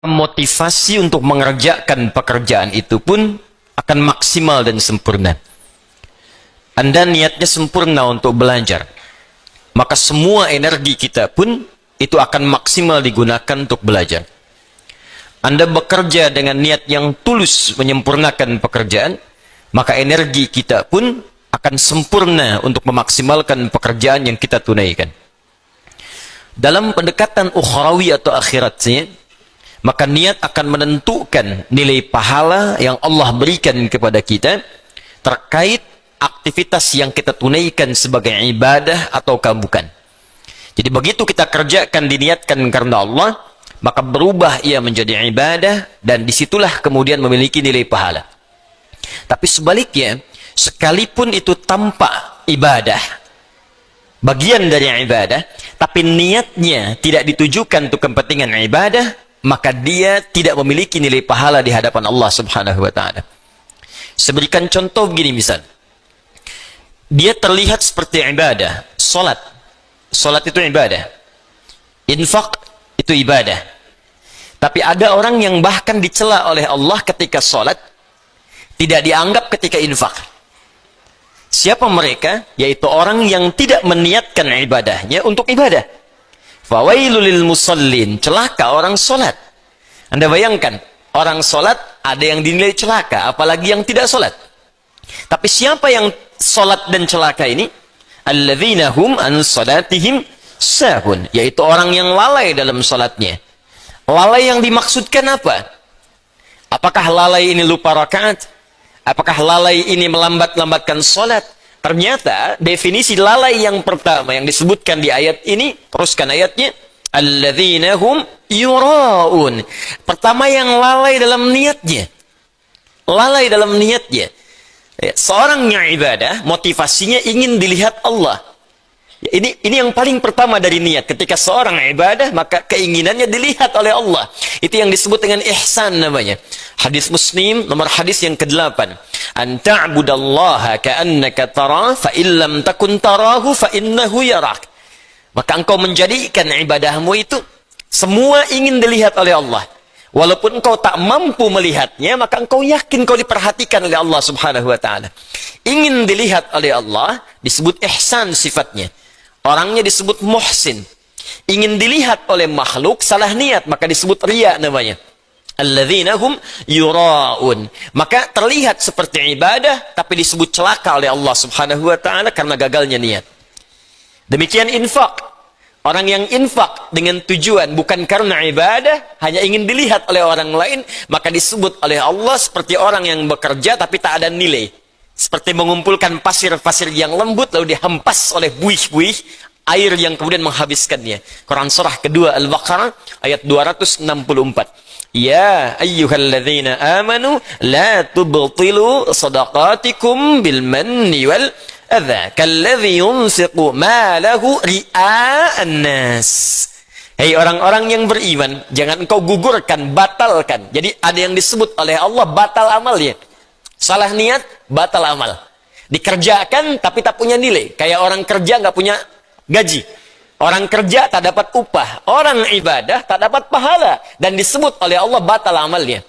motivasi untuk mengerjakan pekerjaan itu pun akan maksimal dan sempurna. Anda niatnya sempurna untuk belajar, maka semua energi kita pun itu akan maksimal digunakan untuk belajar. Anda bekerja dengan niat yang tulus menyempurnakan pekerjaan, maka energi kita pun akan sempurna untuk memaksimalkan pekerjaan yang kita tunaikan. Dalam pendekatan ukhrawi atau akhiratnya, maka niat akan menentukan nilai pahala yang Allah berikan kepada kita terkait aktivitas yang kita tunaikan sebagai ibadah ataukah bukan. Jadi begitu kita kerjakan diniatkan karena Allah, maka berubah ia menjadi ibadah dan disitulah kemudian memiliki nilai pahala. Tapi sebaliknya, sekalipun itu tanpa ibadah, bagian dari ibadah, tapi niatnya tidak ditujukan untuk kepentingan ibadah, maka dia tidak memiliki nilai pahala di hadapan Allah Subhanahu wa taala. Saya berikan contoh begini misal. Dia terlihat seperti ibadah, salat. Salat itu ibadah. Infak itu ibadah. Tapi ada orang yang bahkan dicela oleh Allah ketika salat, tidak dianggap ketika infak. Siapa mereka? Yaitu orang yang tidak meniatkan ibadahnya untuk ibadah. Fawailul lil musallin, celaka orang salat. Anda bayangkan, orang salat ada yang dinilai celaka, apalagi yang tidak salat. Tapi siapa yang salat dan celaka ini? Alladzina hum an salatihim sahun, yaitu orang yang lalai dalam salatnya. Lalai yang dimaksudkan apa? Apakah lalai ini lupa rakaat? Apakah lalai ini melambat-lambatkan salat? Ternyata definisi lalai yang pertama yang disebutkan di ayat ini, teruskan ayatnya, alladzina hum yuraun. Pertama yang lalai dalam niatnya. Lalai dalam niatnya. Seorang yang ibadah, motivasinya ingin dilihat Allah. Ini yang paling pertama dari niat. Ketika seorang ibadah, maka keinginannya dilihat oleh Allah. Itu yang disebut dengan ihsan namanya. Hadis Muslim, nomor hadis yang ke-8. An ta'budallaha ka'annaka tara, fa illam takun tarahu fa innahu yarak. Maka engkau menjadikan ibadahmu itu semua ingin dilihat oleh Allah. Walaupun engkau tak mampu melihatnya, maka engkau yakin kau diperhatikan oleh Allah Subhanahu wa taala. Ingin dilihat oleh Allah disebut ihsan sifatnya. Orangnya disebut muhsin. Ingin dilihat oleh makhluk, salah niat, maka disebut riya namanya. Alladzina hum yuraun. Maka terlihat seperti ibadah, tapi disebut celaka oleh Allah Subhanahu wa taala karena gagalnya niat. Demikian infak. Orang yang infak dengan tujuan bukan karena ibadah, hanya ingin dilihat oleh orang lain, maka disebut oleh Allah seperti orang yang bekerja tapi tak ada nilai. Seperti mengumpulkan pasir-pasir yang lembut lalu dihempas oleh buih-buih air yang kemudian menghabiskannya. Quran surah kedua Al-Baqarah ayat 264. Ya ayyuhalladzina amanu la tubtilu sadaqatikum bil manni wal adza kalladzi yunfiqu malahu ria'an nas. Hei orang-orang yang beriman, jangan engkau gugurkan, batalkan. Jadi ada yang disebut oleh Allah batal amalnya. Salah niat, batal amal. Dikerjakan tapi tak punya nilai. Kayak orang kerja nggak punya gaji. Orang kerja tak dapat upah. Orang ibadah tak dapat pahala. Dan disebut oleh Allah batal amalnya.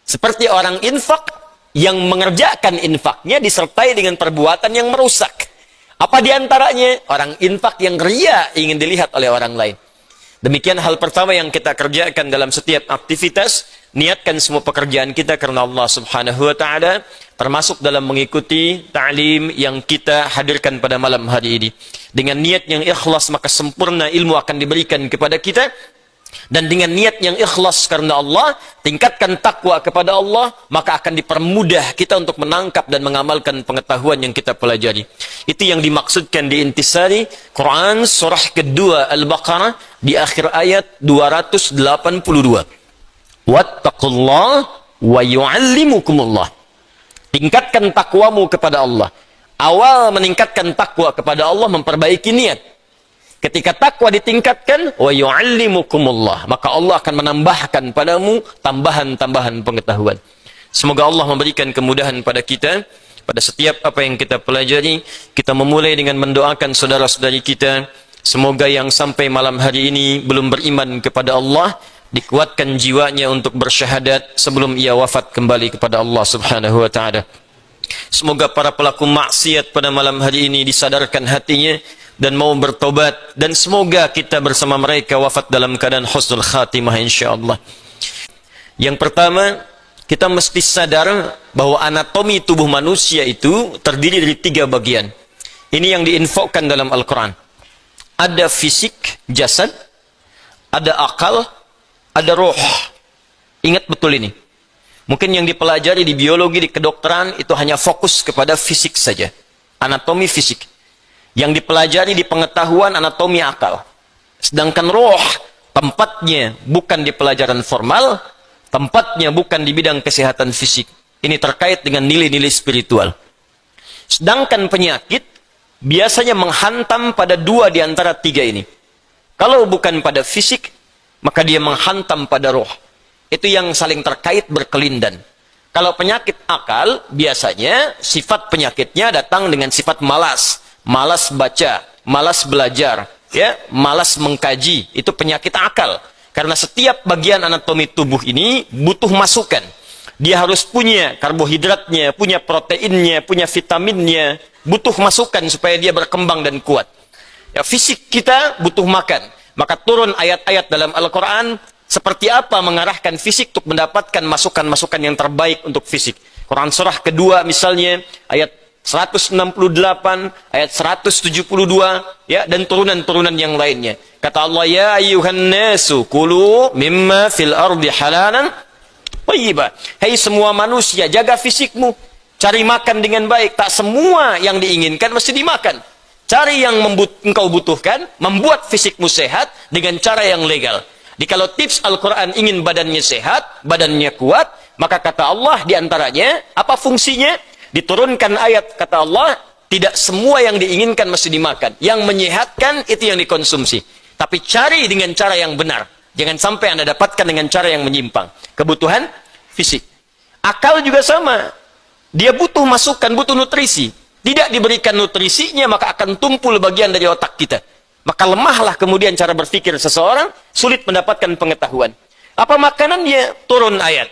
Seperti orang infak yang mengerjakan infaknya disertai dengan perbuatan yang merusak. Apa diantaranya? Orang infak yang riya ingin dilihat oleh orang lain. Demikian hal pertama yang kita kerjakan dalam setiap aktivitas. Niatkan semua pekerjaan kita karena Allah Subhanahu wa taala, termasuk dalam mengikuti ta'lim yang kita hadirkan pada malam hari ini. Dengan niat yang ikhlas, maka sempurna ilmu akan diberikan kepada kita. Dan dengan niat yang ikhlas karena Allah, tingkatkan takwa kepada Allah, maka akan dipermudah kita untuk menangkap dan mengamalkan pengetahuan yang kita pelajari. Itu yang dimaksudkan di intisari Quran surah kedua Al-Baqarah di akhir ayat 282. Wattaqullah wa yu'allimukumullah. Tingkatkan takwamu kepada Allah. Awal meningkatkan takwa kepada Allah memperbaiki niat. Ketika takwa ditingkatkan, wa yu'allimukumullah, maka Allah akan menambahkan padamu tambahan-tambahan pengetahuan. Semoga Allah memberikan kemudahan pada kita pada setiap apa yang kita pelajari. Kita memulai dengan mendoakan saudara-saudari kita, semoga yang sampai malam hari ini belum beriman kepada Allah, dikuatkan jiwanya untuk bersyahadat sebelum ia wafat kembali kepada Allah Subhanahu wa taala. Semoga para pelaku maksiat pada malam hari ini disadarkan hatinya dan mau bertobat, dan semoga kita bersama mereka wafat dalam keadaan husnul khatimah insyaallah. Yang pertama, kita mesti sadar bahwa anatomi tubuh manusia itu terdiri dari 3 bagian. Ini yang diinfokan dalam Al-Quran. Ada fisik, jasad, ada akal, ada roh. Ingat betul ini. Mungkin yang dipelajari di biologi, di kedokteran, itu hanya fokus kepada fisik saja. Anatomi fisik. Yang dipelajari di pengetahuan anatomi akal. Sedangkan roh, tempatnya bukan di pelajaran formal, tempatnya bukan di bidang kesehatan fisik. Ini terkait dengan nilai-nilai spiritual. Sedangkan penyakit, biasanya menghantam pada 2 di antara 3 ini. Kalau bukan pada fisik, maka dia menghantam pada roh. Itu yang saling terkait berkelindan. Kalau penyakit akal, biasanya sifat penyakitnya datang dengan sifat malas. Malas baca, malas belajar, ya, malas mengkaji. Itu penyakit akal. Karena setiap bagian anatomi tubuh ini butuh masukan. Dia harus punya karbohidratnya, punya proteinnya, punya vitaminnya. Butuh masukan supaya dia berkembang dan kuat. Ya, fisik kita butuh makan. Maka turun ayat-ayat dalam Al-Quran seperti apa mengarahkan fisik untuk mendapatkan masukan-masukan yang terbaik untuk fisik. Quran surah kedua misalnya ayat 168, ayat 172, ya, dan turunan-turunan yang lainnya. Kata Allah, ya ayyuhan nasu kulu mimma fil ardi halalan thayyiba. Hai semua manusia, jaga fisikmu. Cari makan dengan baik. Tak semua yang diinginkan mesti dimakan. Cari yang engkau butuhkan, membuat fisikmu sehat dengan cara yang legal. Jadi kalau tips Al-Quran ingin badannya sehat, badannya kuat, maka kata Allah diantaranya, apa fungsinya? Diturunkan ayat, kata Allah, tidak semua yang diinginkan mesti dimakan. Yang menyehatkan itu yang dikonsumsi. Tapi cari dengan cara yang benar. Jangan sampai Anda dapatkan dengan cara yang menyimpang. Kebutuhan fisik. Akal juga sama. Dia butuh masukan, butuh nutrisi. Tidak diberikan nutrisinya, maka akan tumpul bagian dari otak kita. Maka lemahlah kemudian cara berpikir seseorang, sulit mendapatkan pengetahuan. Apa makanannya? Turun ayat.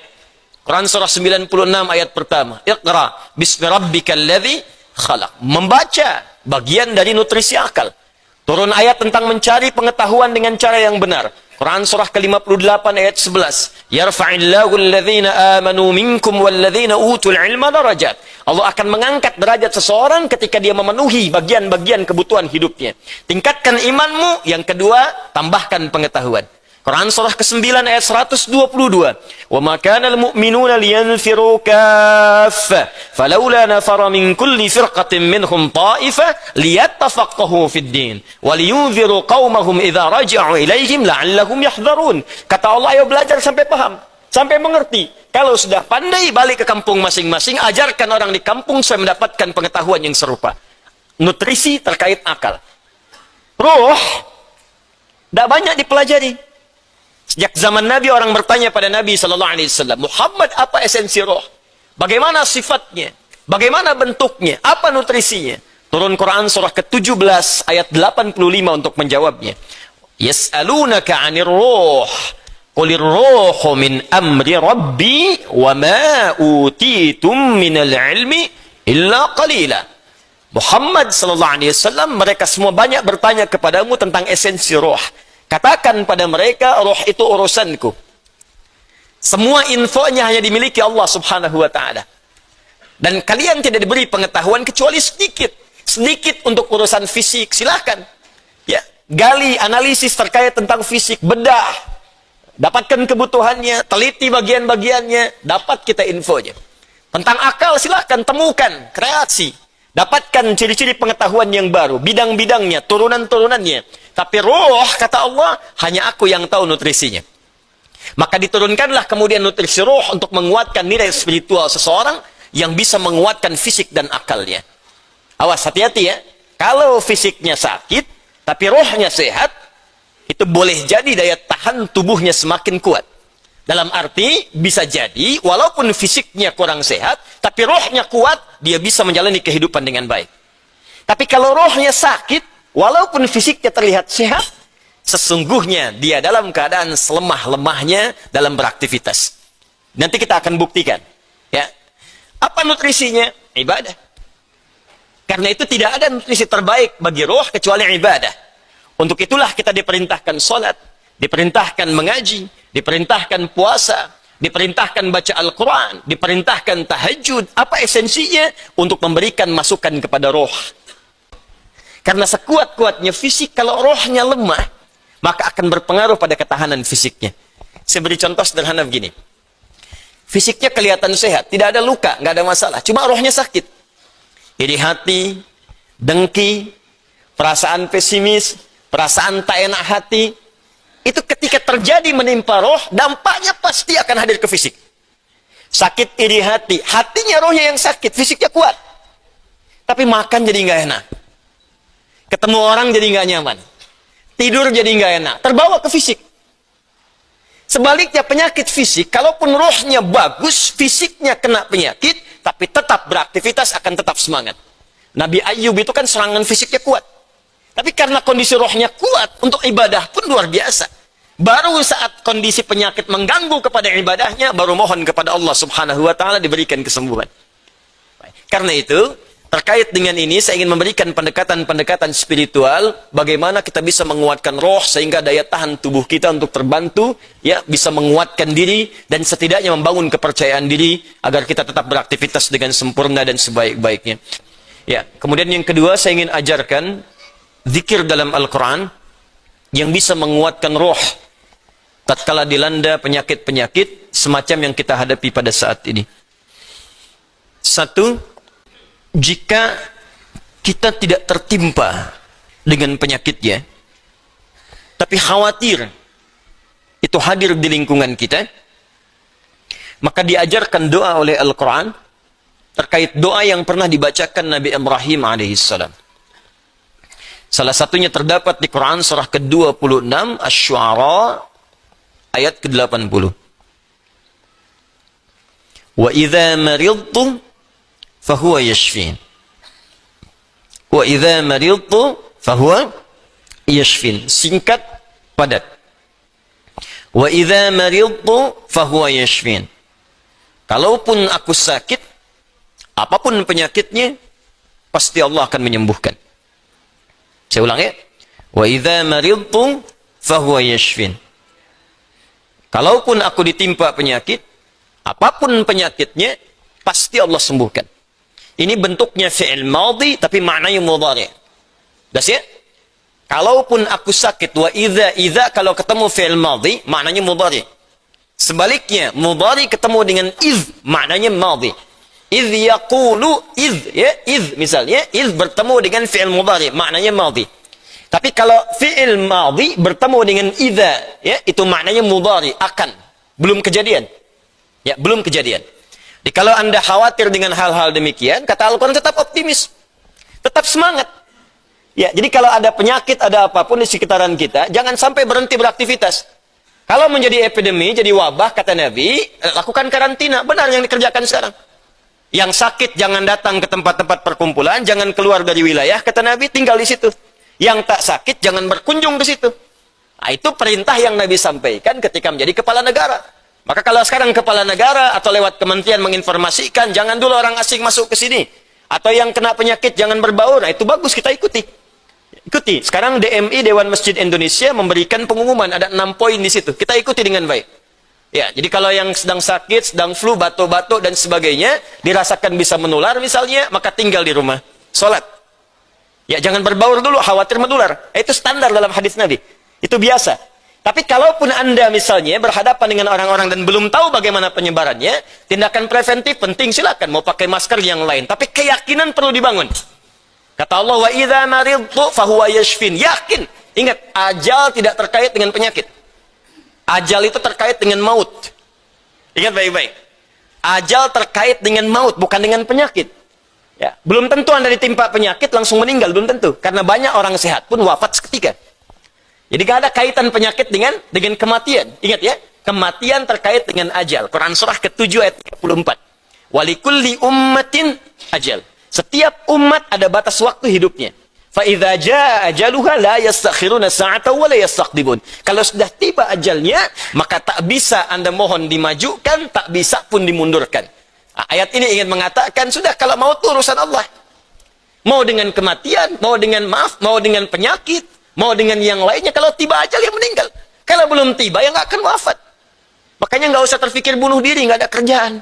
Quran surah 96 ayat pertama. Iqra bismi rabbikal ladzi khalaq. Membaca bagian dari nutrisi akal. Turun ayat tentang mencari pengetahuan dengan cara yang benar. Quran surah ke-58 ayat 11. Yarfa'illahu alladhina amanu minkum walladhina utul ilma darajat. Allah akan mengangkat derajat seseorang ketika dia memenuhi bagian-bagian kebutuhan hidupnya. Tingkatkan imanmu. Yang kedua, tambahkan pengetahuan. Quran surah ke-9 ayat 122. Wa ma kana al-mu'minuna liyanfiru kaffah falawla nafara min kulli firqatin minhum ta'ifah liyattafaqahu fid din wa liyunziru qaumahum idza raja'u ilaihim la'allahum yahdharun. Kata Allah, ayo belajar sampai paham, sampai mengerti. Kalau sudah pandai, balik ke kampung masing-masing, ajarkan orang di kampung supaya mendapatkan pengetahuan yang serupa. Nutrisi terkait akal. Ruh tidak banyak dipelajari. Sejak zaman Nabi, orang bertanya pada Nabi SAW, Muhammad, apa esensi roh? Bagaimana sifatnya? Bagaimana bentuknya? Apa nutrisinya? Turun Quran surah ke-17 ayat 85 untuk menjawabnya. Yas'alunaka 'anir ruh. Qulir ruhu min amri rabbi wa ma utitum minal ilmi illa qalila. Muhammad SAW, mereka semua banyak bertanya kepadamu tentang esensi roh. Katakan pada mereka, roh itu urusanku. Semua infonya hanya dimiliki Allah Subhanahu wa ta'ala. Dan kalian tidak diberi pengetahuan kecuali sedikit. Sedikit untuk urusan fisik, silahkan. Ya, gali analisis terkait tentang fisik, bedah. Dapatkan kebutuhannya, teliti bagian-bagiannya, dapat kita infonya. Tentang akal, silahkan temukan, kreasi. Dapatkan ciri-ciri pengetahuan yang baru, bidang-bidangnya, turunan-turunannya. Tapi roh, kata Allah, hanya aku yang tahu nutrisinya. Maka diturunkanlah kemudian nutrisi roh untuk menguatkan nilai spiritual seseorang yang bisa menguatkan fisik dan akalnya. Awas, hati-hati ya. Kalau fisiknya sakit, tapi rohnya sehat, itu boleh jadi daya tahan tubuhnya semakin kuat. Dalam arti, bisa jadi, walaupun fisiknya kurang sehat, tapi rohnya kuat, dia bisa menjalani kehidupan dengan baik. Tapi kalau rohnya sakit, walaupun fisiknya terlihat sehat, sesungguhnya dia dalam keadaan selemah-lemahnya dalam beraktivitas. Nanti kita akan buktikan. Ya. Apa nutrisinya? Ibadah. Karena itu tidak ada nutrisi terbaik bagi roh kecuali ibadah. Untuk itulah kita diperintahkan sholat, diperintahkan mengaji, diperintahkan puasa, diperintahkan baca Al-Quran, diperintahkan tahajud. Apa esensinya? Untuk memberikan masukan kepada roh. Karena sekuat-kuatnya fisik, kalau rohnya lemah, maka akan berpengaruh pada ketahanan fisiknya. Saya beri contoh sederhana begini. Fisiknya kelihatan sehat, tidak ada luka, nggak ada masalah. Cuma rohnya sakit. Iri hati, dengki, perasaan pesimis, perasaan tak enak hati. Itu ketika terjadi menimpa roh, dampaknya pasti akan hadir ke fisik. Sakit iri hati, hatinya rohnya yang sakit, fisiknya kuat. Tapi makan jadi nggak enak. Ketemu orang jadi nggak nyaman. Tidur jadi nggak enak. Terbawa ke fisik. Sebaliknya penyakit fisik, kalaupun rohnya bagus, fisiknya kena penyakit, tapi tetap beraktivitas akan tetap semangat. Nabi Ayub itu kan serangan fisiknya kuat. Tapi karena kondisi rohnya kuat, untuk ibadah pun luar biasa. Baru saat kondisi penyakit mengganggu kepada ibadahnya, baru mohon kepada Allah Subhanahu wa Ta'ala diberikan kesembuhan. Karena itu, terkait dengan ini, saya ingin memberikan pendekatan-pendekatan spiritual, bagaimana kita bisa menguatkan roh, sehingga daya tahan tubuh kita untuk terbantu, ya, bisa menguatkan diri, dan setidaknya membangun kepercayaan diri, agar kita tetap beraktivitas dengan sempurna dan sebaik-baiknya. Ya, kemudian yang kedua, saya ingin ajarkan, zikir dalam Al-Quran, yang bisa menguatkan roh, tatkala dilanda penyakit-penyakit, semacam yang kita hadapi pada saat ini. Satu, jika kita tidak tertimpa dengan penyakitnya, tapi khawatir itu hadir di lingkungan kita, maka diajarkan doa oleh Al-Quran terkait doa yang pernah dibacakan Nabi Ibrahim alaihissalam. Salah satunya terdapat di Quran surah ke-26 Asy-Syu'ara ayat ke-80. Wa idza maridtu fahuwa yashfin. Wa idza maridtu fahuwa yashfin. Singkat, padat. Wa idza maridtu fahuwa yashfin. Kalaupun aku sakit, apapun penyakitnya, pasti Allah akan menyembuhkan. Saya ulang ya. Wa idza maridtu fahuwa yashfin. Kalaupun aku ditimpa penyakit, apapun penyakitnya, pasti Allah sembuhkan. Ini bentuknya fi'il madhi tapi maknanya mudhari'. Das ya? Kalaupun aku sakit, wa idza kalau ketemu fi'il madhi maknanya mudhari'. Sebaliknya, mudhari' ketemu dengan iz maknanya madhi. Iz yaqulu ya, iz misalnya, iz bertemu dengan fi'il mudhari' maknanya madhi. Tapi kalau fi'il madhi bertemu dengan idza, ya, itu maknanya mudhari', akan, belum kejadian. Ya, belum kejadian. Jadi kalau Anda khawatir dengan hal-hal demikian, kata Al-Quran, tetap optimis. Tetap semangat. Ya, jadi kalau ada penyakit, ada apapun di sekitaran kita, jangan sampai berhenti beraktivitas. Kalau menjadi epidemi, jadi wabah, kata Nabi, lakukan karantina. Benar yang dikerjakan sekarang. Yang sakit jangan datang ke tempat-tempat perkumpulan, jangan keluar dari wilayah, kata Nabi, tinggal di situ. Yang tak sakit jangan berkunjung ke situ. Nah, itu perintah yang Nabi sampaikan ketika menjadi kepala negara. Maka kalau sekarang kepala negara atau lewat kementerian menginformasikan, jangan dulu orang asing masuk ke sini. Atau yang kena penyakit jangan berbaur. Nah, itu bagus, kita ikuti. Ikuti. Sekarang DMI, Dewan Masjid Indonesia, memberikan pengumuman. Ada 6 poin di situ. Kita ikuti dengan baik. Ya, jadi kalau yang sedang sakit, sedang flu, batuk-batuk, dan sebagainya, dirasakan bisa menular misalnya, maka tinggal di rumah. Sholat. Ya, jangan berbaur dulu, khawatir menular. Itu standar dalam hadis Nabi. Itu biasa. Tapi kalaupun Anda misalnya berhadapan dengan orang-orang dan belum tahu bagaimana penyebarannya, tindakan preventif penting, silakan mau pakai masker yang lain. Tapi keyakinan perlu dibangun. Kata Allah, wa idza maridtu fahuwa yashfin. Yakin. Ingat, ajal tidak terkait dengan penyakit. Ajal itu terkait dengan maut. Ingat baik-baik. Ajal terkait dengan maut, bukan dengan penyakit. Ya, belum tentu Anda ditimpa penyakit langsung meninggal, belum tentu. Karena banyak orang sehat pun wafat seketika. Jadi gak ada kaitan penyakit dengan kematian. Ingat ya, kematian terkait dengan ajal. Quran surah ke-7 ayat 34. Walikulli ummatin ajal. Setiap umat ada batas waktu hidupnya. فَإِذَا جَاءَ أَجَلُهَا لَا يَسْتَخِرُونَ سَاعَةً وَلَا يَسْتَقْدِمُونَ. Kalau sudah tiba ajalnya, maka tak bisa Anda mohon dimajukan, tak bisa pun dimundurkan. Ayat ini ingin mengatakan, sudah kalau mau itu urusan Allah. Mau dengan kematian, mau dengan maaf, mau dengan penyakit, mau dengan yang lainnya. Kalau tiba ajal, ya meninggal. Kalau belum tiba, ya nggak akan wafat. Makanya nggak usah terpikir bunuh diri, nggak ada kerjaan.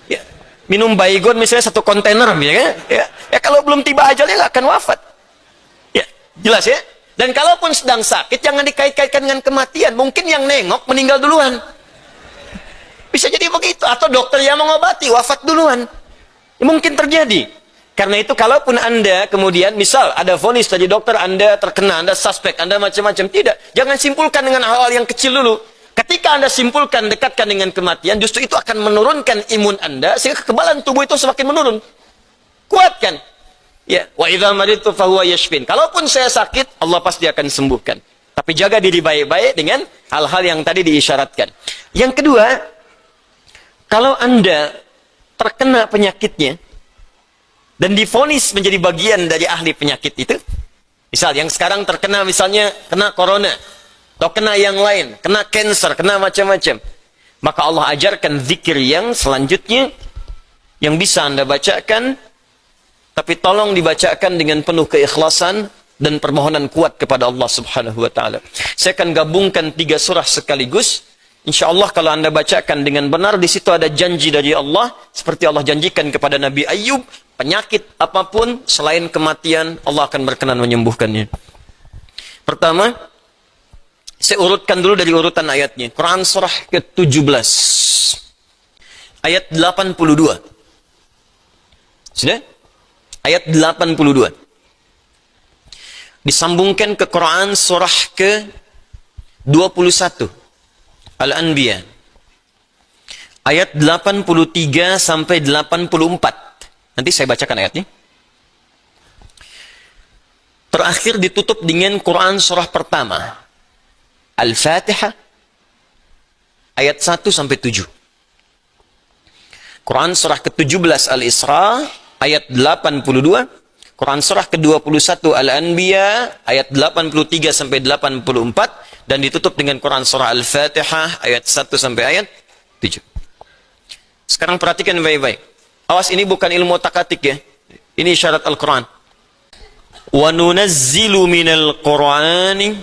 Ya. Minum baygon misalnya 1 kontainer, ya kalau belum tiba ajalnya nggak akan wafat. Ya, jelas ya. Dan kalaupun sedang sakit, jangan dikait-kaitkan dengan kematian. Mungkin yang nengok meninggal duluan. Bisa jadi begitu. Atau dokter yang mengobati wafat duluan. Ya, mungkin terjadi. Karena itu kalaupun Anda kemudian, misal ada vonis dari dokter, Anda terkena, Anda suspek, Anda macam-macam. Tidak. Jangan simpulkan dengan hal-hal yang kecil dulu. Ketika Anda simpulkan, dekatkan dengan kematian, justru itu akan menurunkan imun Anda, sehingga kekebalan tubuh itu semakin menurun. Kuatkan. Ya, wa idza maridtu fahuwa yashfin. Kalaupun saya sakit, Allah pasti akan sembuhkan. Tapi jaga diri baik-baik dengan hal-hal yang tadi diisyaratkan. Yang kedua, kalau Anda terkena penyakitnya dan divonis menjadi bagian dari ahli penyakit itu, misal yang sekarang terkena misalnya kena corona, atau kena yang lain, kena cancer, kena macam-macam, maka Allah ajarkan zikir yang selanjutnya yang bisa Anda bacakan, tapi tolong dibacakan dengan penuh keikhlasan dan permohonan kuat kepada Allah Subhanahu wa taala. Saya akan gabungkan 3 surah sekaligus. Insyaallah kalau Anda bacakan dengan benar, di situ ada janji dari Allah seperti Allah janjikan kepada Nabi Ayub, penyakit apapun selain kematian Allah akan berkenan menyembuhkannya. Pertama, saya urutkan dulu dari urutan ayatnya. Quran surah ke-17 ayat 82. Sudah? Ayat 82. Disambungkan ke Quran surah ke-21 Al-Anbiya ayat 83 sampai 84. Nanti saya bacakan ayatnya. Terakhir ditutup dengan Quran surah pertama Al-Fatihah ayat 1 sampai 7. Quran surah ke-17 Al-Isra ayat 82. Quran surah ke-21 Al-Anbiya ayat 83 sampai 84 dan ditutup dengan Quran surah Al-Fatihah ayat 1 sampai ayat 7. Sekarang perhatikan baik-baik. Awas, ini bukan ilmu otak-atik ya. Ini syarat Al-Quran. Wa nunazzilu minal Qur'ani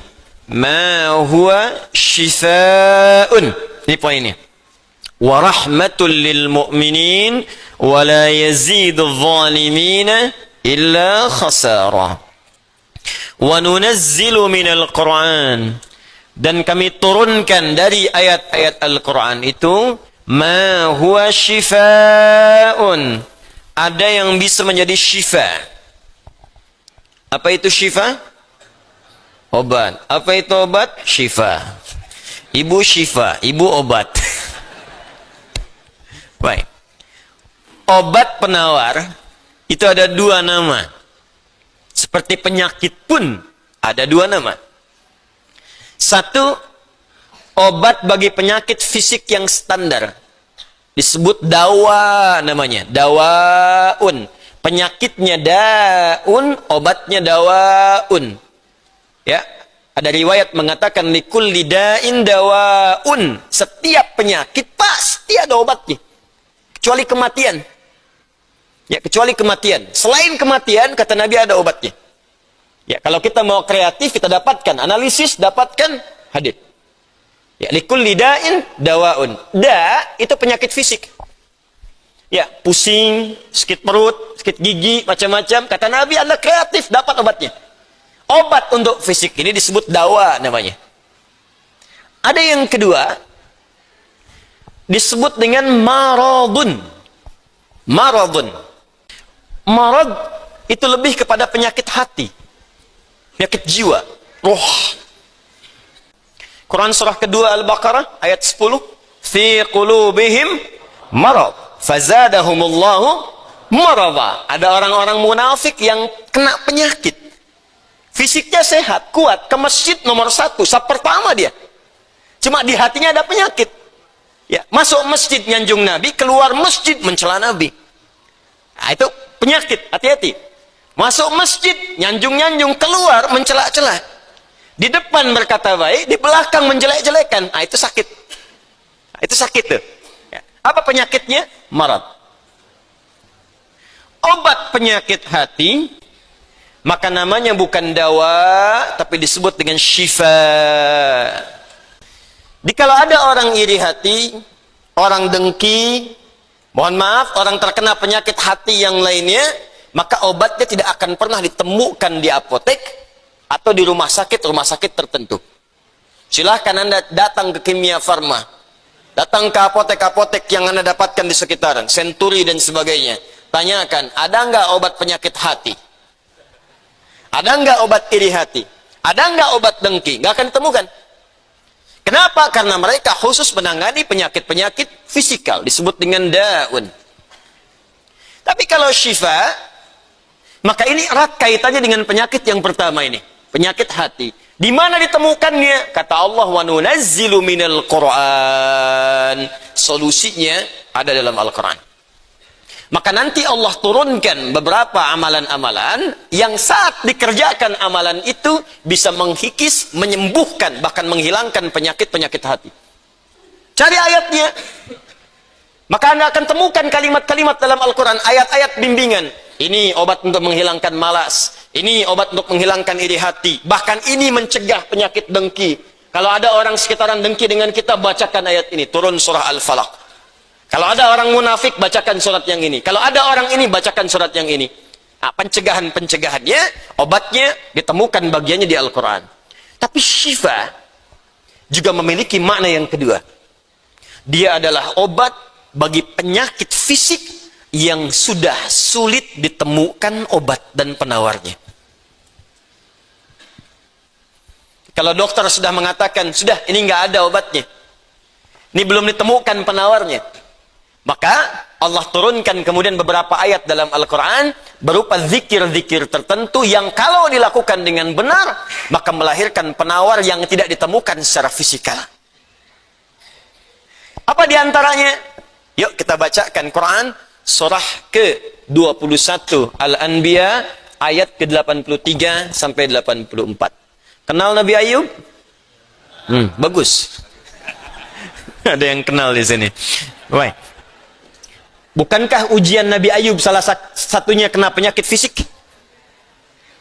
ma huwa shifaa'un. Ini poinnya. Wa rahmatul lil mu'minin wa la yazidul zalimina illa khasara. Wa nunazzilu minal Qur'an, dan kami turunkan dari ayat-ayat Al-Quran itu ma huwa shifaa'un, ada yang bisa menjadi syifa. Apa itu syifa? Obat. Apa itu obat? Syifa. Ibu syifa, ibu obat. Baik. Obat penawar itu ada 2 nama. Seperti penyakit pun ada 2 nama. Satu, obat bagi penyakit fisik yang standar. Disebut dawa namanya. Dawaun. Penyakitnya daun, obatnya dawaun. Ya, ada riwayat mengatakan likulli da'in dawaun. Setiap penyakit pasti ada obatnya. Kecuali kematian. Ya, kecuali kematian. Selain kematian, kata Nabi, ada obatnya. Ya, kalau kita mau kreatif, kita dapatkan analisis, dapatkan hadits. Ya, likulli da'in dawaun. Da itu penyakit fisik. Ya, pusing, sakit perut, sakit gigi, macam-macam. Kata Nabi, Anda kreatif, dapat obatnya. Obat untuk fisik ini disebut dawa namanya. Ada yang kedua, disebut dengan maradun. Maradun. Marad itu lebih kepada penyakit hati, penyakit jiwa, roh. Quran surah kedua Al-Baqarah ayat 10, fi qulubihim marad fazadahumullahu marada. Ada orang-orang munafik yang kena penyakit. Fisiknya sehat, kuat, ke masjid nomor 1, saf pertama dia. Cuma di hatinya ada penyakit. Ya, masuk masjid nyanjung Nabi, keluar masjid mencela Nabi. Nah, itu penyakit, hati-hati. Masuk masjid, nyanjung-nyanjung, keluar mencela-cela. Di depan berkata baik, di belakang menjelek-jelekan. Itu sakit. Itu sakit tuh. Ya. Apa penyakitnya? Marad. Obat penyakit hati, maka namanya bukan dawa, tapi disebut dengan syifa. Kalau ada orang iri hati, orang dengki, mohon maaf, orang terkena penyakit hati yang lainnya, maka obatnya tidak akan pernah ditemukan di apotek atau di rumah sakit tertentu. Silahkan Anda datang ke Kimia Farma, datang ke apotek-apotek yang Anda dapatkan di sekitaran, Century dan sebagainya. Tanyakan, ada nggak obat penyakit hati? Ada nggak obat iri hati? Ada nggak obat dengki? Nggak akan ditemukan. Kenapa? Karena mereka khusus menangani penyakit-penyakit fisikal, disebut dengan daun. Tapi kalau syifa, maka ini erat kaitannya dengan penyakit yang pertama ini, penyakit hati. Di mana ditemukannya? Kata Allah, wa nunazzilu minal Qur'an. Solusinya ada dalam Al-Quran. Maka nanti Allah turunkan beberapa amalan-amalan yang saat dikerjakan amalan itu bisa menghikis, menyembuhkan, bahkan menghilangkan penyakit-penyakit hati. Cari ayatnya. Maka Anda akan temukan kalimat-kalimat dalam Al-Quran, ayat-ayat bimbingan. Ini obat untuk menghilangkan malas. Ini obat untuk menghilangkan iri hati. Bahkan ini mencegah penyakit dengki. Kalau ada orang sekitaran dengki dengan kita, bacakan ayat ini. Turun surah Al-Falaq. Kalau ada orang munafik, bacakan surat yang ini. Kalau ada orang ini, bacakan surat yang ini. Nah, pencegahan-pencegahannya, obatnya ditemukan bagiannya di Al-Quran. Tapi syifa juga memiliki makna yang kedua. Dia adalah obat bagi penyakit fisik yang sudah sulit ditemukan obat dan penawarnya. Kalau dokter sudah mengatakan, sudah ini nggak ada obatnya, ini belum ditemukan penawarnya, maka Allah turunkan kemudian beberapa ayat dalam Al-Quran berupa zikir-zikir tertentu yang kalau dilakukan dengan benar, maka melahirkan penawar yang tidak ditemukan secara fisikal. Apa diantaranya? Yuk kita bacakan Quran surah ke-21 Al-Anbiya ayat ke-83 sampai 84. Kenal Nabi Ayub? Bagus. Ada yang kenal di sini. Baik. Bukankah ujian Nabi Ayub salah satunya kena penyakit fisik?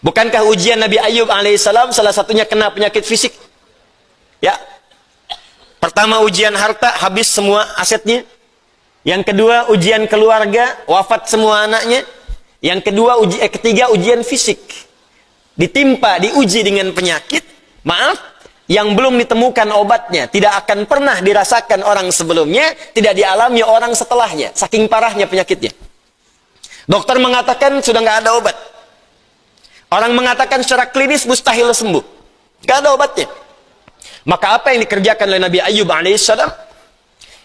Bukankah ujian Nabi Ayub alaihissalam salah satunya kena penyakit fisik? Ya. Pertama ujian harta, habis semua asetnya. Yang kedua ujian keluarga, wafat semua anaknya. Yang kedua ketiga ujian fisik. Ditimpa, diuji dengan penyakit, maaf, yang belum ditemukan obatnya, tidak akan pernah dirasakan orang sebelumnya, tidak dialami orang setelahnya, saking parahnya penyakitnya. Dokter mengatakan sudah nggak ada obat. Orang mengatakan secara klinis mustahil sembuh, nggak ada obatnya. Maka apa yang dikerjakan oleh Nabi Ayub alaihissalam?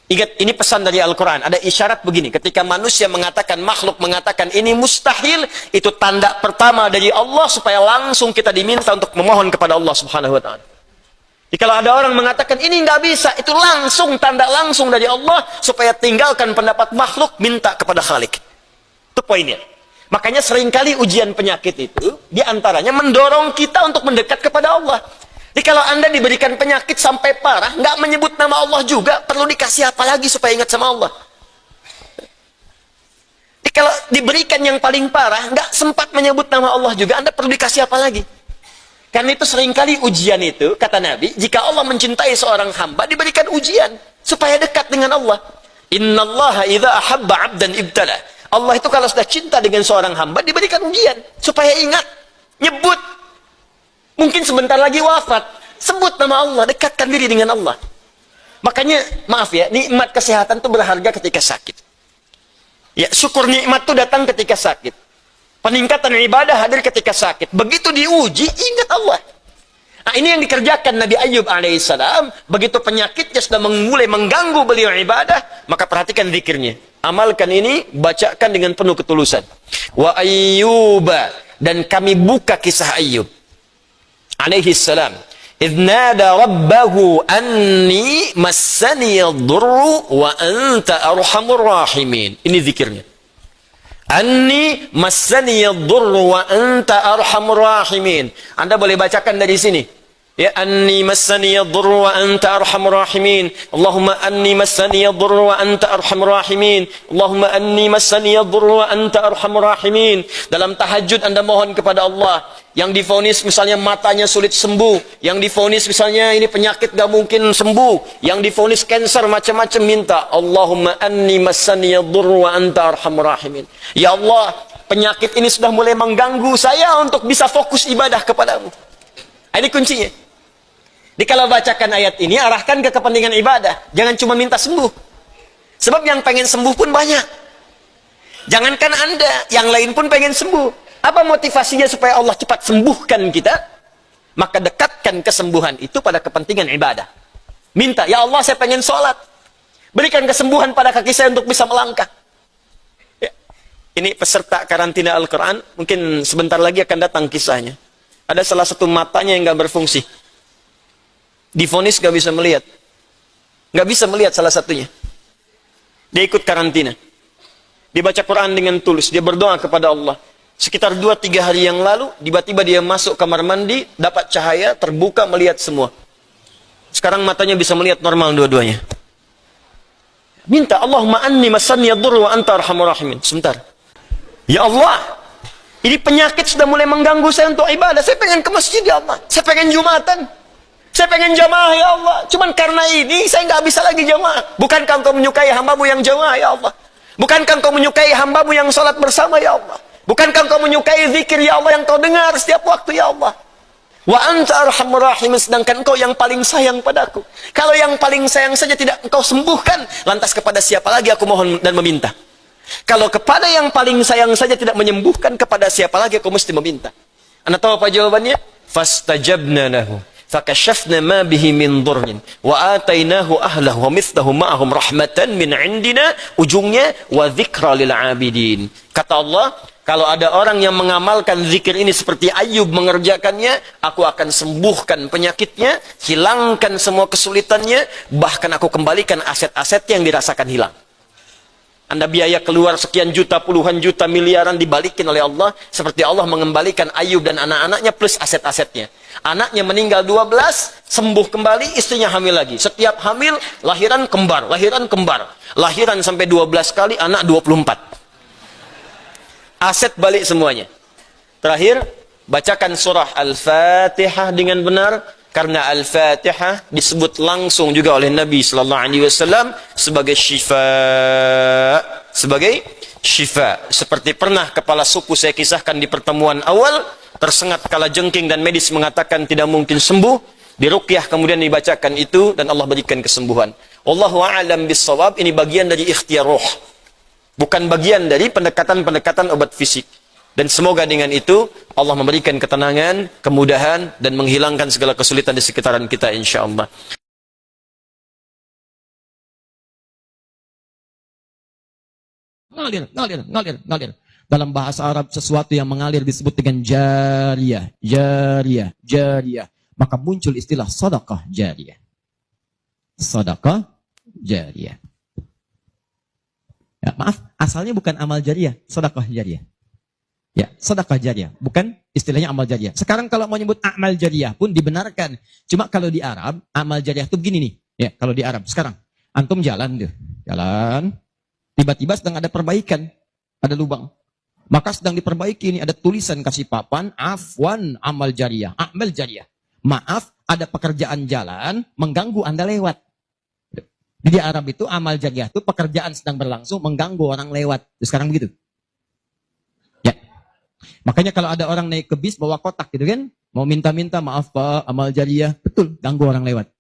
Ingat, ini pesan dari Al-Quran. Ada isyarat begini. Ketika manusia mengatakan, makhluk mengatakan ini mustahil, itu tanda pertama dari Allah supaya langsung kita diminta untuk memohon kepada Allah subhanahu wa ta'ala. Jadi kalau ada orang mengatakan ini nggak bisa, itu langsung tanda langsung dari Allah supaya tinggalkan pendapat makhluk, minta kepada Khalik. Itu poinnya. Makanya seringkali ujian penyakit itu diantaranya mendorong kita untuk mendekat kepada Allah. Jadi kalau Anda diberikan penyakit sampai parah, nggak menyebut nama Allah juga, perlu dikasih apa lagi supaya ingat sama Allah? Jadi kalau diberikan yang paling parah, nggak sempat menyebut nama Allah juga, Anda perlu dikasih apa lagi? Karena itu seringkali ujian itu, kata Nabi, jika Allah mencintai seorang hamba, diberikan ujian supaya dekat dengan Allah. Innallaha idza ahabba 'abdan ibtala. Allah itu kalau sudah cinta dengan seorang hamba, diberikan ujian supaya ingat, nyebut. Mungkin sebentar lagi wafat, sebut nama Allah, dekatkan diri dengan Allah. Makanya, maaf ya, nikmat kesehatan itu berharga ketika sakit. Ya, syukur nikmat itu datang ketika sakit. Peningkatan ibadah hadir ketika sakit. Begitu diuji, ingat Allah. Nah, ini yang dikerjakan Nabi Ayub alaihissalam. Begitu penyakitnya sudah mulai mengganggu beliau ibadah, maka perhatikan zikirnya. Amalkan ini, bacakan dengan penuh ketulusan. Wa ayyuba, dan kami buka kisah Ayub alaihissalam. Idnada rabbahu anni massani yadurru wa anta arhamur rahimin. Ini zikirnya. Anni massani yadhurru wa anta arhamur rahimin. Anda boleh bacakan dari sini. Ya, anni massani yadhurru wa anta arhamur rahimin. Allahumma anni massani yadhurru wa anta arhamur rahimin. Allahumma anni massani yadhurru wa anta arhamur rahimin. Dalam tahajud Anda mohon kepada Allah. Yang divonis misalnya matanya sulit sembuh, yang divonis misalnya ini penyakit gak mungkin sembuh, yang divonis cancer macam-macam, minta Allahumma anni massani yadhurru wa anta arhamur rahimin. Ya Allah, penyakit ini sudah mulai mengganggu saya untuk bisa fokus ibadah kepadamu. Ini kuncinya. Jadi kalau bacakan ayat ini, arahkan ke kepentingan ibadah. Jangan cuma minta sembuh. Sebab yang pengen sembuh pun banyak. Jangankan Anda, yang lain pun pengen sembuh. Apa motivasinya supaya Allah cepat sembuhkan kita? Maka dekatkan kesembuhan itu pada kepentingan ibadah. Minta, ya Allah saya pengen sholat. Berikan kesembuhan pada kaki saya untuk bisa melangkah. Ya. Ini peserta karantina Al-Quran, mungkin sebentar lagi akan datang kisahnya. Ada salah satu matanya yang gak berfungsi. Divonis gak bisa melihat. Gak bisa melihat salah satunya. Dia ikut karantina. Dia baca Quran dengan tulus. Dia berdoa kepada Allah. Sekitar 2-3 hari yang lalu, tiba-tiba dia masuk kamar mandi, dapat cahaya, terbuka, melihat semua. Sekarang matanya bisa melihat normal dua-duanya. Minta, Allahumma anni massani yadhurru wa anta arhamur rahimin. Sebentar. Ya Allah, ini penyakit sudah mulai mengganggu saya untuk ibadah. Saya pengen ke masjid, ya Allah. Saya pengen Jumatan. Saya pengen jamaah, ya Allah. Cuman karena ini, saya nggak bisa lagi jamaah. Bukankah engkau menyukai hambamu yang jamaah, ya Allah? Bukankah engkau menyukai hambamu yang sholat bersama, ya Allah? Bukankah engkau menyukai zikir, ya Allah, yang kau dengar setiap waktu, ya Allah? Wa anta arhamur rahimin, sedangkan engkau yang paling sayang padaku. Kalau yang paling sayang saja tidak engkau sembuhkan, lantas kepada siapa lagi aku mohon dan meminta? Kalau kepada yang paling sayang saja tidak menyembuhkan, kepada siapa lagi aku mesti meminta? Anda tahu apa jawabannya? Fastajabna lahu fakashafna ma bihi min dhurrin wa atainahu ahlahu wa mithlahu ma'ahum rahmatan min indina. Ujungnya wa dzikra lil abidin. Kata Allah, kalau ada orang yang mengamalkan zikir ini seperti Ayub mengerjakannya, aku akan sembuhkan penyakitnya, hilangkan semua kesulitannya, bahkan aku kembalikan aset-aset yang dirasakan hilang. Anda biaya keluar sekian juta, puluhan juta, miliaran dibalikin oleh Allah, seperti Allah mengembalikan Ayub dan anak-anaknya plus aset-asetnya. Anaknya meninggal 12, sembuh kembali, istrinya hamil lagi. Setiap hamil, lahiran kembar, lahiran kembar. Lahiran sampai 12 kali, anak 24. Aset balik semuanya. Terakhir, bacakan surah Al-Fatihah dengan benar, karena Al-Fatihah disebut langsung juga oleh Nabi sallallahu alaihi wasallam sebagai syifa, sebagai syifa. Seperti pernah kepala suku saya kisahkan di pertemuan awal, tersengat kalajengking dan medis mengatakan tidak mungkin sembuh, diruqyah kemudian dibacakan itu dan Allah berikan kesembuhan. Wallahu a'lam bissawab. Ini bagian dari ikhtiar roh, bukan bagian dari pendekatan-pendekatan obat fisik. Dan semoga dengan itu Allah memberikan ketenangan, kemudahan, dan menghilangkan segala kesulitan di sekitaran kita insyaallah. Ngalir. Dalam bahasa Arab sesuatu yang mengalir disebut dengan jariyah. Maka muncul istilah sedekah jariyah. Sedekah jariyah. Ya, maaf, asalnya bukan amal jariyah, sedekah jariyah. Ya, sedekah jariyah, bukan istilahnya amal jariyah. Sekarang kalau mau nyebut amal jariyah pun dibenarkan. Cuma kalau di Arab, amal jariyah itu begini nih. Ya, kalau di Arab sekarang, antum jalan tuh, jalan, tiba-tiba sedang ada perbaikan, ada lubang. Maka sedang diperbaiki ini ada tulisan kasih papan, afwan amal jariyah, amal jariyah. Maaf, ada pekerjaan jalan mengganggu Anda lewat. Di Arab itu amal jariyah itu pekerjaan sedang berlangsung mengganggu orang lewat. Sekarang begitu. Ya. Makanya kalau ada orang naik ke bis bawa kotak gitu kan, mau minta-minta maaf Pak, amal jariyah, betul, ganggu orang lewat.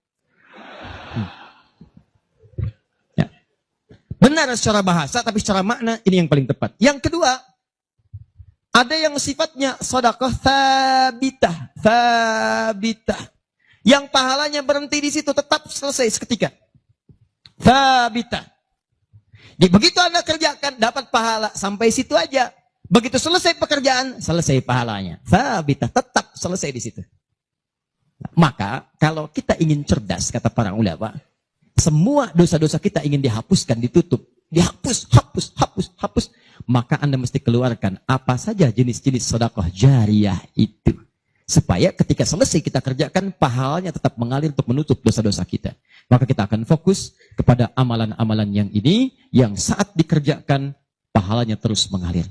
Ya. Benar secara bahasa, tapi secara makna ini yang paling tepat. Yang kedua, ada yang sifatnya sedekah thabitah. Yang pahalanya berhenti di situ, tetap selesai seketika. Thabitah. Jadi begitu Anda kerjakan, dapat pahala sampai situ aja. Begitu selesai pekerjaan, selesai pahalanya. Thabitah, tetap selesai di situ. Maka kalau kita ingin cerdas, kata para ulama, semua dosa-dosa kita ingin dihapuskan, ditutup. Dihapus, hapus. maka Anda mesti keluarkan apa saja jenis-jenis sedekah jariyah itu. Supaya ketika selesai kita kerjakan, pahalanya tetap mengalir untuk menutup dosa-dosa kita. Maka kita akan fokus kepada amalan-amalan yang ini, yang saat dikerjakan, pahalanya terus mengalir.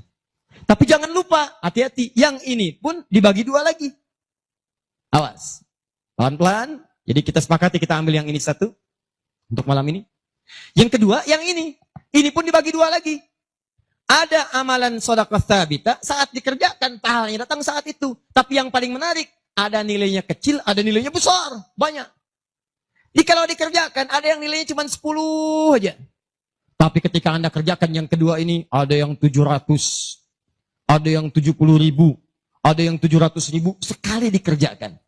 Tapi jangan lupa, hati-hati, yang ini pun dibagi dua lagi. Awas. Pelan-pelan, jadi kita sepakati kita ambil yang ini satu, untuk malam ini. Yang kedua, yang ini. Ini pun dibagi dua lagi. Ada amalan sedekah tsabita saat dikerjakan pahalanya datang saat itu. Tapi yang paling menarik, ada nilainya kecil, ada nilainya besar, banyak. Jadi kalau dikerjakan ada yang nilainya cuma 10 aja. Tapi ketika Anda kerjakan yang kedua ini, ada yang 700, ada yang 70.000, ada yang 700.000 sekali dikerjakan.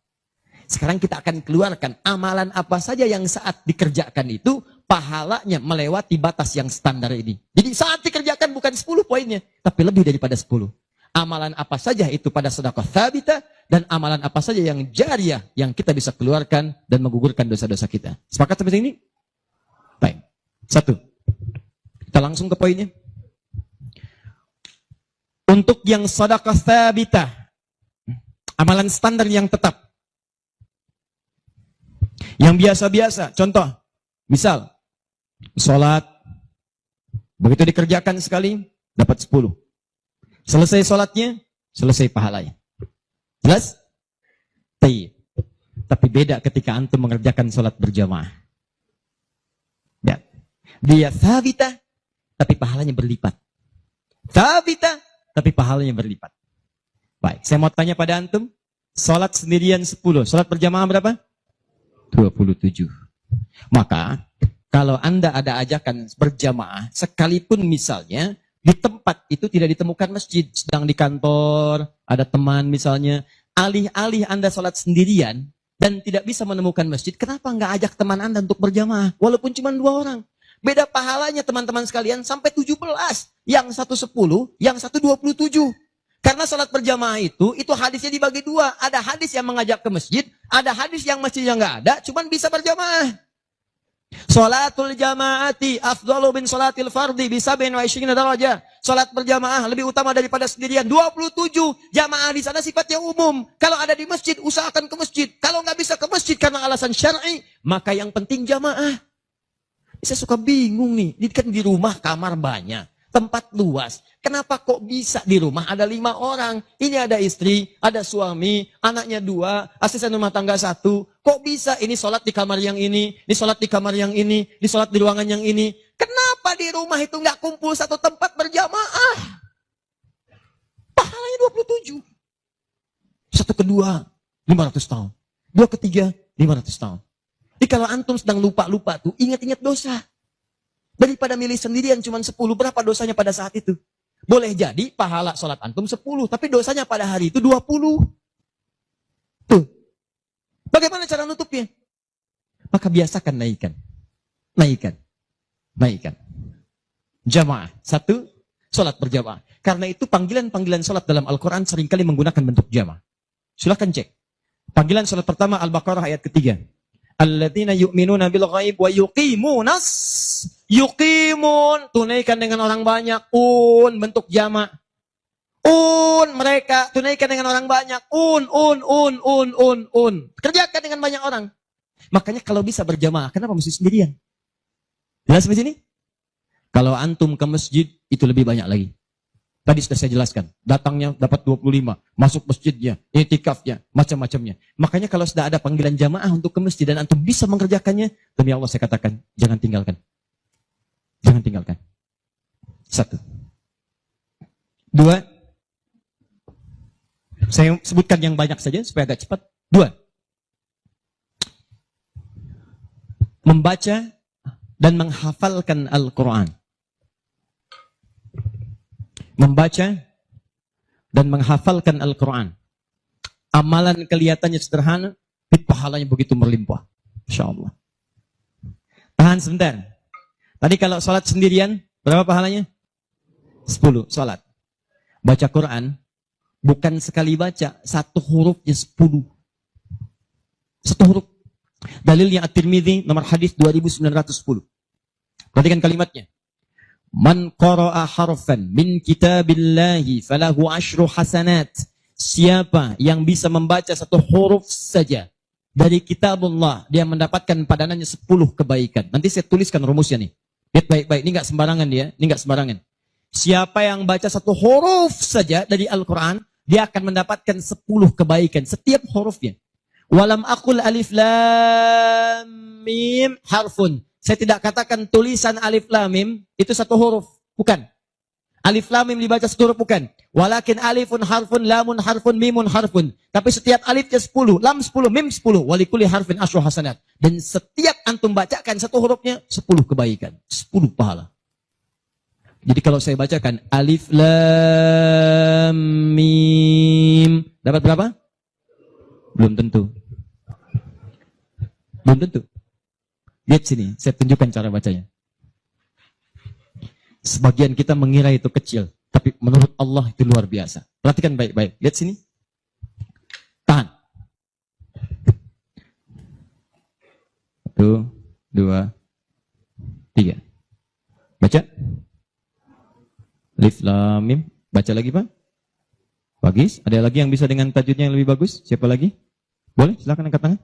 Sekarang kita akan keluarkan amalan apa saja yang saat dikerjakan itu pahalanya melewati batas yang standar ini. Jadi saat dikerjakan bukan 10 poinnya, tapi lebih daripada 10. Amalan apa saja itu pada sedekah tsabita dan amalan apa saja yang jariyah yang kita bisa keluarkan dan menggugurkan dosa-dosa kita. Sepakat sampai sini? Baik. Satu. Kita langsung ke poinnya. Untuk yang sedekah tsabita, amalan standar yang tetap. Yang biasa-biasa, contoh, misal, sholat, begitu dikerjakan sekali, dapat 10. Selesai sholatnya, selesai pahalanya. Jelas? Tapi beda ketika antum mengerjakan sholat berjamaah. Ya. Dia tsabita, tapi pahalanya berlipat. Tsabita, tapi pahalanya berlipat. Baik, saya mau tanya pada antum, sholat sendirian 10, sholat berjamaah berapa? 27. Maka kalau Anda ada ajakan berjamaah, sekalipun misalnya di tempat itu tidak ditemukan masjid, sedang di kantor, ada teman misalnya, alih-alih Anda sholat sendirian dan tidak bisa menemukan masjid, kenapa nggak ajak teman Anda untuk berjamaah? Walaupun cuma 2 orang. Beda pahalanya teman-teman sekalian sampai 17. Yang satu 10, yang satu 27. Karena sholat berjamaah itu hadisnya dibagi 2. Ada hadis yang mengajak ke masjid, ada hadis yang masjidnya nggak ada, cuman bisa berjamaah. Sholatul jamaati afdalu bin sholatil fardi bisa bin wa isyrina darajah. Sholat berjamaah lebih utama daripada sendirian. 27. Jamaah di sana sifatnya umum. Kalau ada di masjid, usahakan ke masjid. Kalau nggak bisa ke masjid karena alasan syar'i, maka yang penting jamaah. Saya suka bingung nih. Ini kan di rumah kamar banyak. Tempat luas. Kenapa kok bisa di rumah ada 5 orang? Ini ada istri, ada suami, anaknya 2, asisten rumah tangga 1. Kok bisa ini sholat di kamar yang ini sholat di kamar yang ini sholat di ruangan yang ini? Kenapa di rumah itu nggak kumpul satu tempat berjamaah? Pahalanya 27. Satu kedua, 500 tahun. 2 ketiga, 500 tahun. Jadi kalau antum sedang lupa-lupa tuh, ingat-ingat dosa. Daripada milih sendirian cuma 10, berapa dosanya pada saat itu? Boleh jadi pahala sholat antum 10, tapi dosanya pada hari itu 20. Tuh. Bagaimana cara nutupnya? Maka biasakan naikkan. Naikkan. Jamaah. 1, sholat berjamaah. Karena itu panggilan-panggilan sholat dalam Al-Quran seringkali menggunakan bentuk jamaah. Silahkan cek. Panggilan sholat pertama Al-Baqarah ayat ketiga. Alladzina yu'minuna bil ghaib wa yuqimun, tunaikan dengan orang banyak, bentuk jamak. Mereka tunaikan dengan orang banyak, kerjakan dengan banyak orang. Makanya kalau bisa berjamaah, kenapa mesti sendirian? Jelas sampai sini? Kalau antum ke masjid itu lebih banyak lagi. Tadi sudah saya jelaskan, datangnya dapat 25, masuk masjidnya, i'tikafnya, macam-macamnya. Makanya kalau sudah ada panggilan jamaah untuk ke masjid dan antum bisa mengerjakannya, demi Allah saya katakan, jangan tinggalkan. Jangan tinggalkan. 1. 2. Saya sebutkan yang banyak saja supaya agak cepat. 2. Membaca dan menghafalkan Al-Quran. Membaca dan menghafalkan Al-Quran. Amalan kelihatannya sederhana, tapi pahalanya begitu berlimpah. Insya Allah. Tahan sebentar. Tadi kalau sholat sendirian, berapa pahalanya? 10 sholat. Baca Quran, bukan sekali baca, 1 hurufnya 10. 1 huruf. Dalilnya At-Tirmidzi, nomor hadis 2910. Perhatikan kalimatnya. Man qara'a harfan min kitabillahi falahu asyru hasanat. Siapa yang bisa membaca satu huruf saja dari kitabullah, dia mendapatkan padanannya 10 kebaikan. Nanti saya tuliskan rumusnya nih. Lihat baik-baik, ini enggak sembarangan dia, ini enggak sembarangan. Siapa yang baca satu huruf saja dari Al-Quran, dia akan mendapatkan 10 kebaikan setiap hurufnya. Walam aqul alif lam mim harfun. Saya tidak katakan tulisan alif lam mim itu satu huruf, bukan. Alif lam mim dibaca satu huruf, bukan. Walakin alifun harfun, lamun harfun, mimun harfun. Tapi setiap alifnya 10, lam 10, mim 10, walikuli harfin asyru hasanat. Dan setiap antum bacakan satu hurufnya 10 kebaikan, 10 pahala. Jadi kalau saya bacakan alif lam mim, dapat berapa? Belum tentu. Belum tentu. Lihat sini, saya tunjukkan cara bacanya. Sebagian kita mengira itu kecil, tapi menurut Allah itu luar biasa. Perhatikan baik-baik. Lihat sini. Tahan. 1, 2, 3. Baca. Alif lam mim. Baca lagi, Pak. Bagus. Ada lagi yang bisa dengan tajwidnya yang lebih bagus? Siapa lagi? Boleh, silakan angkat tangan.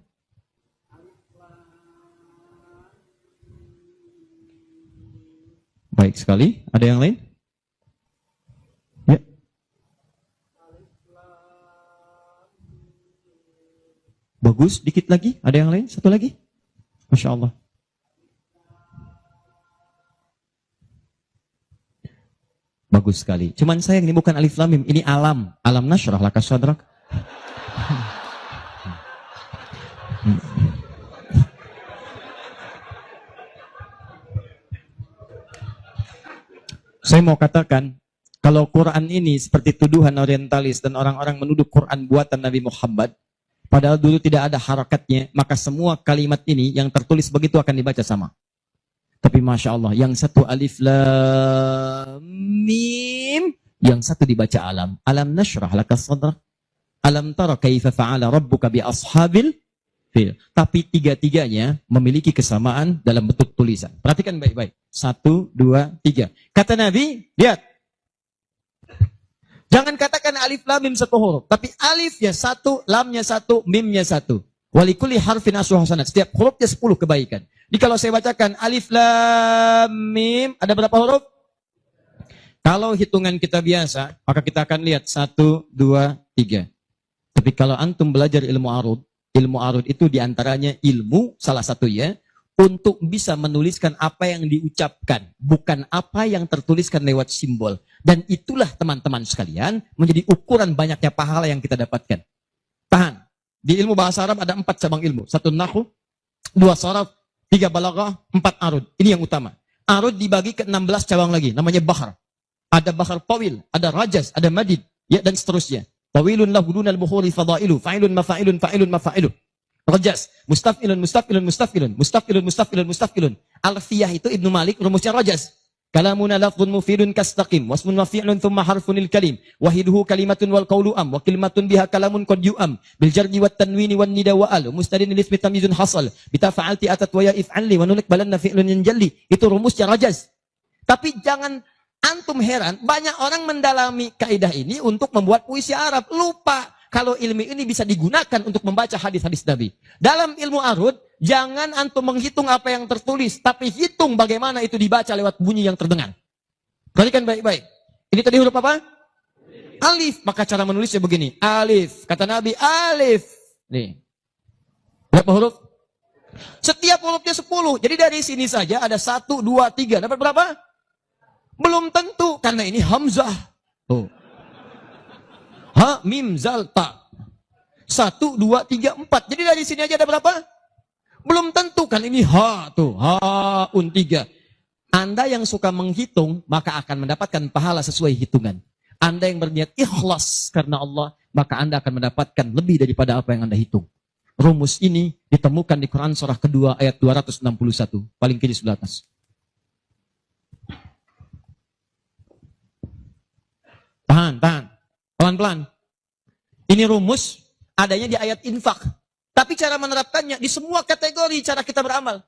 Baik sekali. Ada yang lain? Ya. Bagus. Dikit lagi. Ada yang lain? Satu lagi. Masya Allah. Bagus sekali. Cuman sayang ini bukan alif lam mim. Ini alam. Alam nasyrah laka sadrak. Saya mau katakan, kalau Quran ini seperti tuduhan orientalis dan orang-orang menuduh Quran buatan Nabi Muhammad, padahal dulu tidak ada harakatnya, maka semua kalimat ini yang tertulis begitu akan dibaca sama. Tapi Masya Allah, yang satu alif lam mim, yang satu dibaca alam. Alam nashrah laka sadrak. Alam tara kaifa fa'ala rabbuka bi ashabil fil. Tapi tiga-tiganya memiliki kesamaan dalam bentuk tulisan. Perhatikan baik-baik. 1, 2, 3. Kata Nabi, lihat. Jangan katakan alif lam mim satu huruf, tapi alifnya satu, lamnya satu, mimnya satu. Walikuli harfin asyru hasanat. Setiap hurufnya 10 kebaikan. Jadi kalau saya bacakan alif lam mim, ada berapa huruf? Kalau hitungan kita biasa, maka kita akan lihat 1, 2, 3. Tapi kalau antum belajar ilmu arud itu diantaranya ilmu salah satu ya, untuk bisa menuliskan apa yang diucapkan, bukan apa yang tertuliskan lewat simbol. Dan itulah teman-teman sekalian, menjadi ukuran banyaknya pahala yang kita dapatkan. Tahan. Di ilmu bahasa Arab ada 4 cabang ilmu. 1 nahwu, 2 sharaf, 3 balaghah, 4 arud. Ini yang utama. Arud dibagi ke 16 cabang lagi, namanya bahar. Ada bahar tawil, ada rajaz, ada madid, ya, dan seterusnya. Tawilun lahu dunal bukhuri fadailu, fa'ilun mafa'ilun, fa'ilun mafa'ilun. Rajas, mustafilun, mustafilun, mustafilun, mustafilun, mustafilun, mustafilun. Alfiyah itu Ibnu Malik, rumusnya rajas. Kalamuna lafdhun mufidun kastaqim, wasmun mafi'lun thumma harfunil kalim, wahiduhu kalimatun wal qawlu am, wa kalimatun biha kalamun qad yu'am, bil jardi wat tanwini wan nida wa al, mustadin ismi tamyizun hasal, bita fa'alti atat wa ya if'alli, wa nulik balanna fi'lun yanjalli. Itu rumusnya rajas. Tapi jangan antum heran, banyak orang mendalami kaidah ini untuk membuat puisi Arab. Lupa kalau ilmu ini bisa digunakan untuk membaca hadis-hadis Nabi. Dalam ilmu arud, jangan antum menghitung apa yang tertulis, tapi hitung bagaimana itu dibaca lewat bunyi yang terdengar. Perhatikan baik-baik. Ini tadi huruf apa? Alif. Maka cara menulisnya begini. Alif. Kata Nabi, alif. Nih. Berapa huruf? Setiap hurufnya 10. Jadi dari sini saja ada 1, 2, 3. Dapat berapa? Belum tentu. Karena ini hamzah. Oh. Ha, mim, zal, ta. 1, 2, 3, 4. Jadi dari sini aja ada berapa? Belum tentu kan ini ha tuh. Ha, 3. Anda yang suka menghitung, maka akan mendapatkan pahala sesuai hitungan. Anda yang berniat ikhlas karena Allah, maka Anda akan mendapatkan lebih daripada apa yang Anda hitung. Rumus ini ditemukan di Quran surah kedua ayat 261. Paling kiri sebelah atas. Tahan, tahan. Pelan-pelan. Ini rumus adanya di ayat infak. Tapi cara menerapkannya di semua kategori cara kita beramal.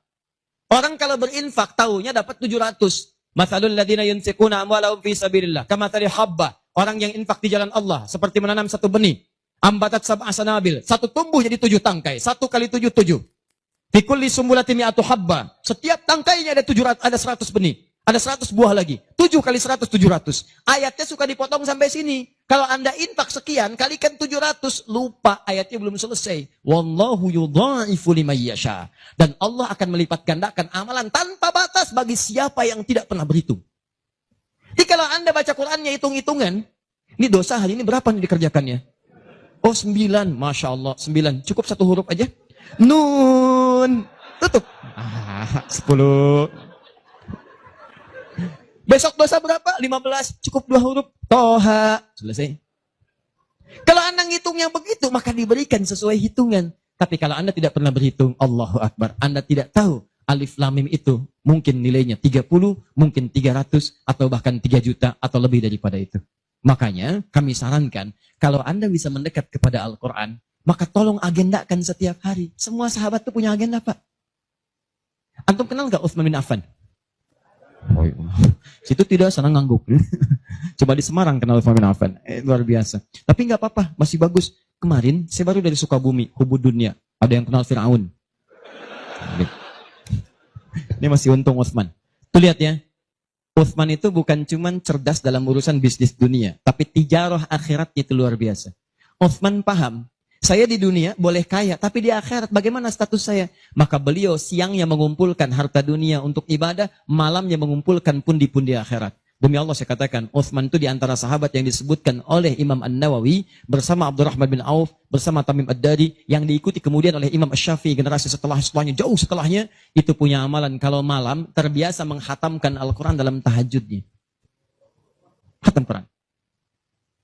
Orang kalau berinfak tahunya dapat 700. Matsalul ladzina yunfiquna amwalahum fi sabilillah kamatsali habbah. Orang yang infak di jalan Allah seperti menanam satu benih. Ambatat sab'a sanabil. Satu tumbuh jadi 7 tangkai. 1 kali 7, 7. Fi kulli sumbulatin mi'atu habba. Setiap tangkainya ada 700, ada 100 benih. Ada 100 buah lagi. 7 kali 100, 700. Ayatnya suka dipotong sampai sini. Kalau Anda infak sekian, kalikan 700. Lupa, ayatnya belum selesai. Wallahu yudha'ifu liman yasha. Dan Allah akan melipat gandakan amalan tanpa batas bagi siapa yang tidak pernah berhitung. Jadi kalau Anda baca Qur'annya hitung-hitungan, ini dosa hari ini berapa nih dikerjakannya? Oh 9, Masya Allah, 9. Cukup 1 huruf aja. Nun. Tutup. 10. Besok dosa berapa? 15. Cukup 2 huruf. Toha. Selesai. Kalau Anda ngitungnya begitu, maka diberikan sesuai hitungan. Tapi kalau Anda tidak pernah berhitung, Allahu Akbar. Anda tidak tahu alif lam mim itu mungkin nilainya 30, mungkin 300, atau bahkan 3 juta, atau lebih daripada itu. Makanya kami sarankan, kalau Anda bisa mendekat kepada Al-Quran, maka tolong agendakan setiap hari. Semua sahabat itu punya agenda, Pak. Antum kenal nggak Utsman bin Affan? Oh, iya. Situ tidak senang ngangguk. Coba di Semarang kenal Utsman bin Affan. Luar biasa. Tapi nggak apa-apa, masih bagus. Kemarin saya baru dari Sukabumi, Hubud Dunia. Ada yang kenal Fir'aun. Ini masih untung Utsman. Tuh lihat ya. Utsman itu bukan cuman cerdas dalam urusan bisnis dunia, tapi tijarah akhiratnya itu luar biasa. Utsman paham, saya di dunia boleh kaya, tapi di akhirat bagaimana status saya? Maka beliau siangnya mengumpulkan harta dunia untuk ibadah, malamnya mengumpulkan pundi-pundi akhirat. Demi Allah saya katakan, Utsman itu di antara sahabat yang disebutkan oleh Imam An-Nawawi bersama Abdurrahman bin Auf, bersama Tamim Ad-Dari, yang diikuti kemudian oleh Imam Asy-Syafi'i generasi setelahnya, jauh setelahnya, itu punya amalan kalau malam terbiasa menghatamkan Al-Quran dalam tahajudnya. Khatam Quran.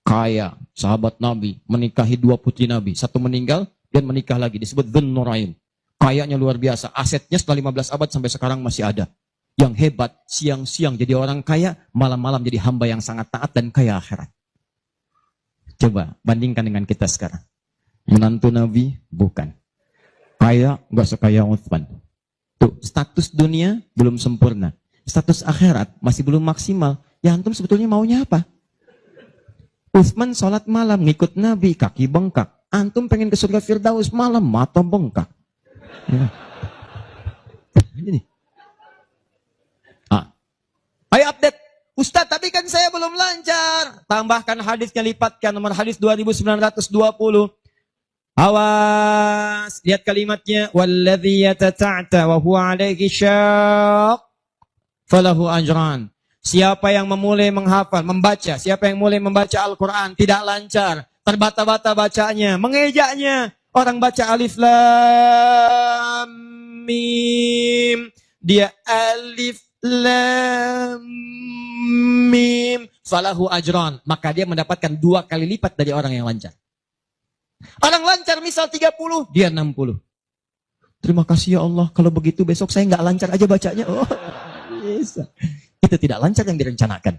Kaya, sahabat Nabi, menikahi 2 putri Nabi, 1 meninggal, dan menikah lagi, disebut Dzun Nurain. Kayanya luar biasa, asetnya setelah 15 abad sampai sekarang masih ada. Yang hebat, siang-siang jadi orang kaya, malam-malam jadi hamba yang sangat taat dan kaya akhirat. Coba bandingkan dengan kita sekarang. Menantu Nabi, bukan. Kaya, nggak sekaya Utsman. Tuh, status dunia belum sempurna. Status akhirat masih belum maksimal. Ya antum sebetulnya maunya apa? Utsman sholat malam, ngikut Nabi, kaki bengkak. Antum pengen ke surga Firdaus malam, mata bengkak. Ya. Ini. Ayo update. Ustaz, tapi kan saya belum lancar. Tambahkan hadisnya, lipatkan nomor hadis 2920. Awas, lihat kalimatnya. Walladzi yatata'ta wa huwa 'alaihi syaq falahu ajran. Siapa yang memulai menghafal, membaca, siapa yang mulai membaca Al-Quran tidak lancar, terbata-bata bacanya, mengejaknya. Orang baca alif lam mim, dia alif lam mim falahu ajran, maka dia mendapatkan 2 kali lipat dari orang yang lancar. Orang lancar misal 30, dia 60. Terima kasih ya Allah, kalau begitu besok saya nggak lancar aja bacanya. Oh, bisa. Itu tidak lancar yang direncanakan.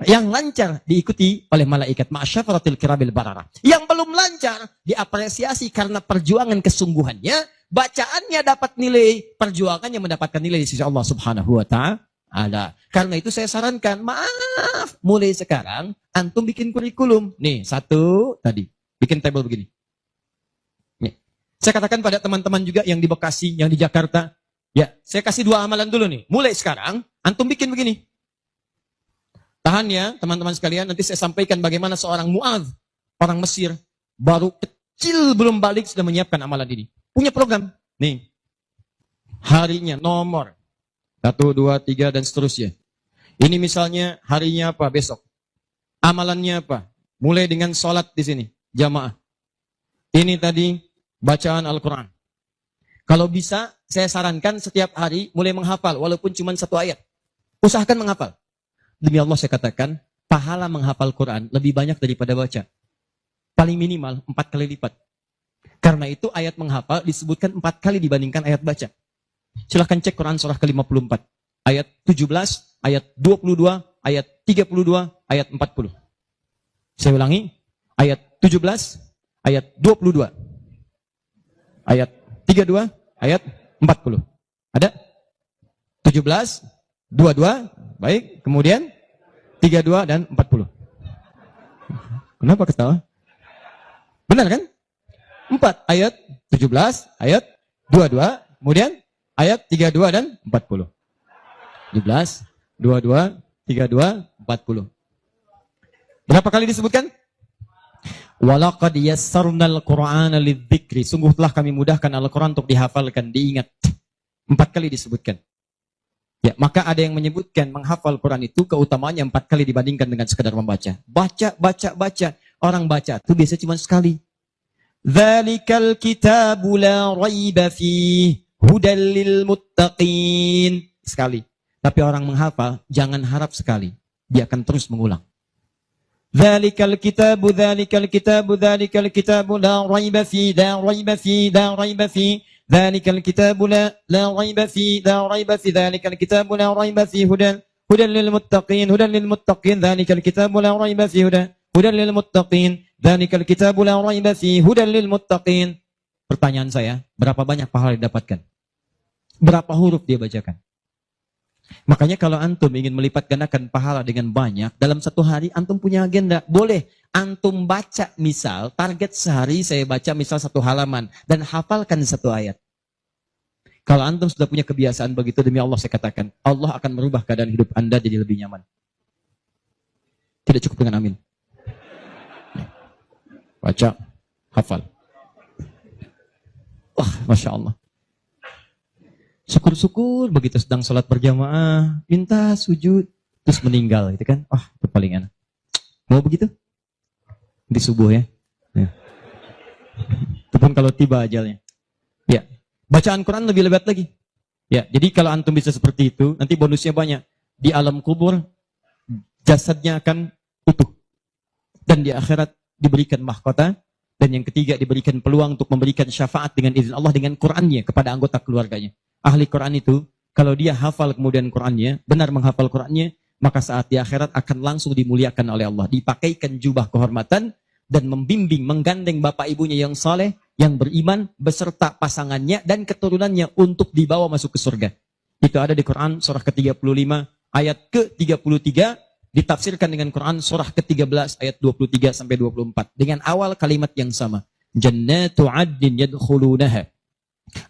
Yang lancar diikuti oleh malaikat ma'asyafaratil kirabil bararah. Yang belum lancar diapresiasi karena perjuangan kesungguhannya, bacaannya dapat nilai, perjuangannya mendapatkan nilai di sisi Allah Subhanahu wa ta'ala. Karena itu saya sarankan, maaf, mulai sekarang antum bikin kurikulum. Nih, 1 tadi, bikin tabel begini. Nih. Saya katakan pada teman-teman juga yang di Bekasi, yang di Jakarta, ya, saya kasih 2 amalan dulu nih. Mulai sekarang antum bikin begini. Tahan ya teman-teman sekalian, nanti saya sampaikan bagaimana seorang Mu'adz, orang Mesir, baru kecil belum balik sudah menyiapkan amalan ini. Punya program. Nih, harinya nomor 1, 2, 3 dan seterusnya. Ini misalnya harinya apa besok. Amalannya apa? Mulai dengan sholat di sini, jamaah. Ini tadi bacaan Al-Quran. Kalau bisa, saya sarankan setiap hari mulai menghafal, walaupun cuma 1 ayat. Usahakan menghafal. Demi Allah saya katakan, pahala menghafal Quran lebih banyak daripada baca. Paling minimal 4 kali lipat. Karena itu ayat menghafal disebutkan 4 kali dibandingkan ayat baca. Silahkan cek Quran surah ke-54. Ayat 17, ayat 22, ayat 32, ayat 40. Saya ulangi, ayat 17, ayat 22, ayat 32, ayat 40. Ada? 17, 22, baik. Kemudian 32 dan 40. Kenapa ketawa? Benar kan? 4 ayat 17, ayat 22, kemudian ayat 32 dan 40. 17, 22, 32, 40. Berapa kali disebutkan? Walaqad yassarnal Qur'ana lidzikri. Sungguh telah kami mudahkan Al-Qur'an untuk dihafalkan, diingat. 4 kali disebutkan. Ya, maka ada yang menyebutkan menghafal Quran itu keutamaannya 4 kali dibandingkan dengan sekadar membaca. Baca. Orang baca itu biasanya cuma sekali. Dzalikal kitabu la raiba fihi hudal lil muttaqin. Sekali. Tapi orang menghafal jangan harap sekali. Dia akan terus mengulang. Dzalikal kitabu la raiba fihi la raiba fihi ذلك الكتاب لا ريب فيه ذلك الكتاب لا ريب فيه هدى للمتقين ذلك الكتاب لا ريب فيه هدى للمتقين ذلك الكتاب لا ريب فيه هدى للمتقين. Pertanyaan saya, berapa banyak pahala didapatkan? Berapa huruf dia bacakan? Makanya kalau antum ingin melipat gandakan pahala dengan banyak, dalam satu hari antum punya agenda. Boleh antum baca, misal target sehari saya baca misal 1 halaman dan hafalkan 1 ayat. Kalau antum sudah punya kebiasaan begitu, demi Allah saya katakan, Allah akan merubah keadaan hidup anda jadi lebih nyaman. Tidak cukup dengan amin. Baca, hafal. Wah, Masya Allah. Syukur-syukur begitu sedang sholat berjamaah, minta sujud, terus meninggal, gitu kan? Wah, itu paling enak. Mau begitu? Di subuh ya. Itu pun kalau tiba ajalnya. Ya, bacaan Quran lebih lebat lagi. Ya, jadi kalau antum bisa seperti itu, nanti bonusnya banyak. Di alam kubur, jasadnya akan utuh. Dan di akhirat diberikan mahkota. Dan yang ketiga diberikan peluang untuk memberikan syafaat dengan izin Allah dengan Qurannya kepada anggota keluarganya. Ahli Quran itu, kalau dia hafal kemudian Qurannya, benar menghafal Qurannya, maka saat di akhirat akan langsung dimuliakan oleh Allah. Dipakaikan jubah kehormatan dan membimbing, menggandeng bapak ibunya yang saleh, yang beriman, beserta pasangannya dan keturunannya untuk dibawa masuk ke surga. Itu ada di Quran surah ke-35 ayat ke-33, ditafsirkan dengan Quran surah ke-13 ayat 23 sampai 24 dengan awal kalimat yang sama. Jannatu 'adnin yadkhulunaha.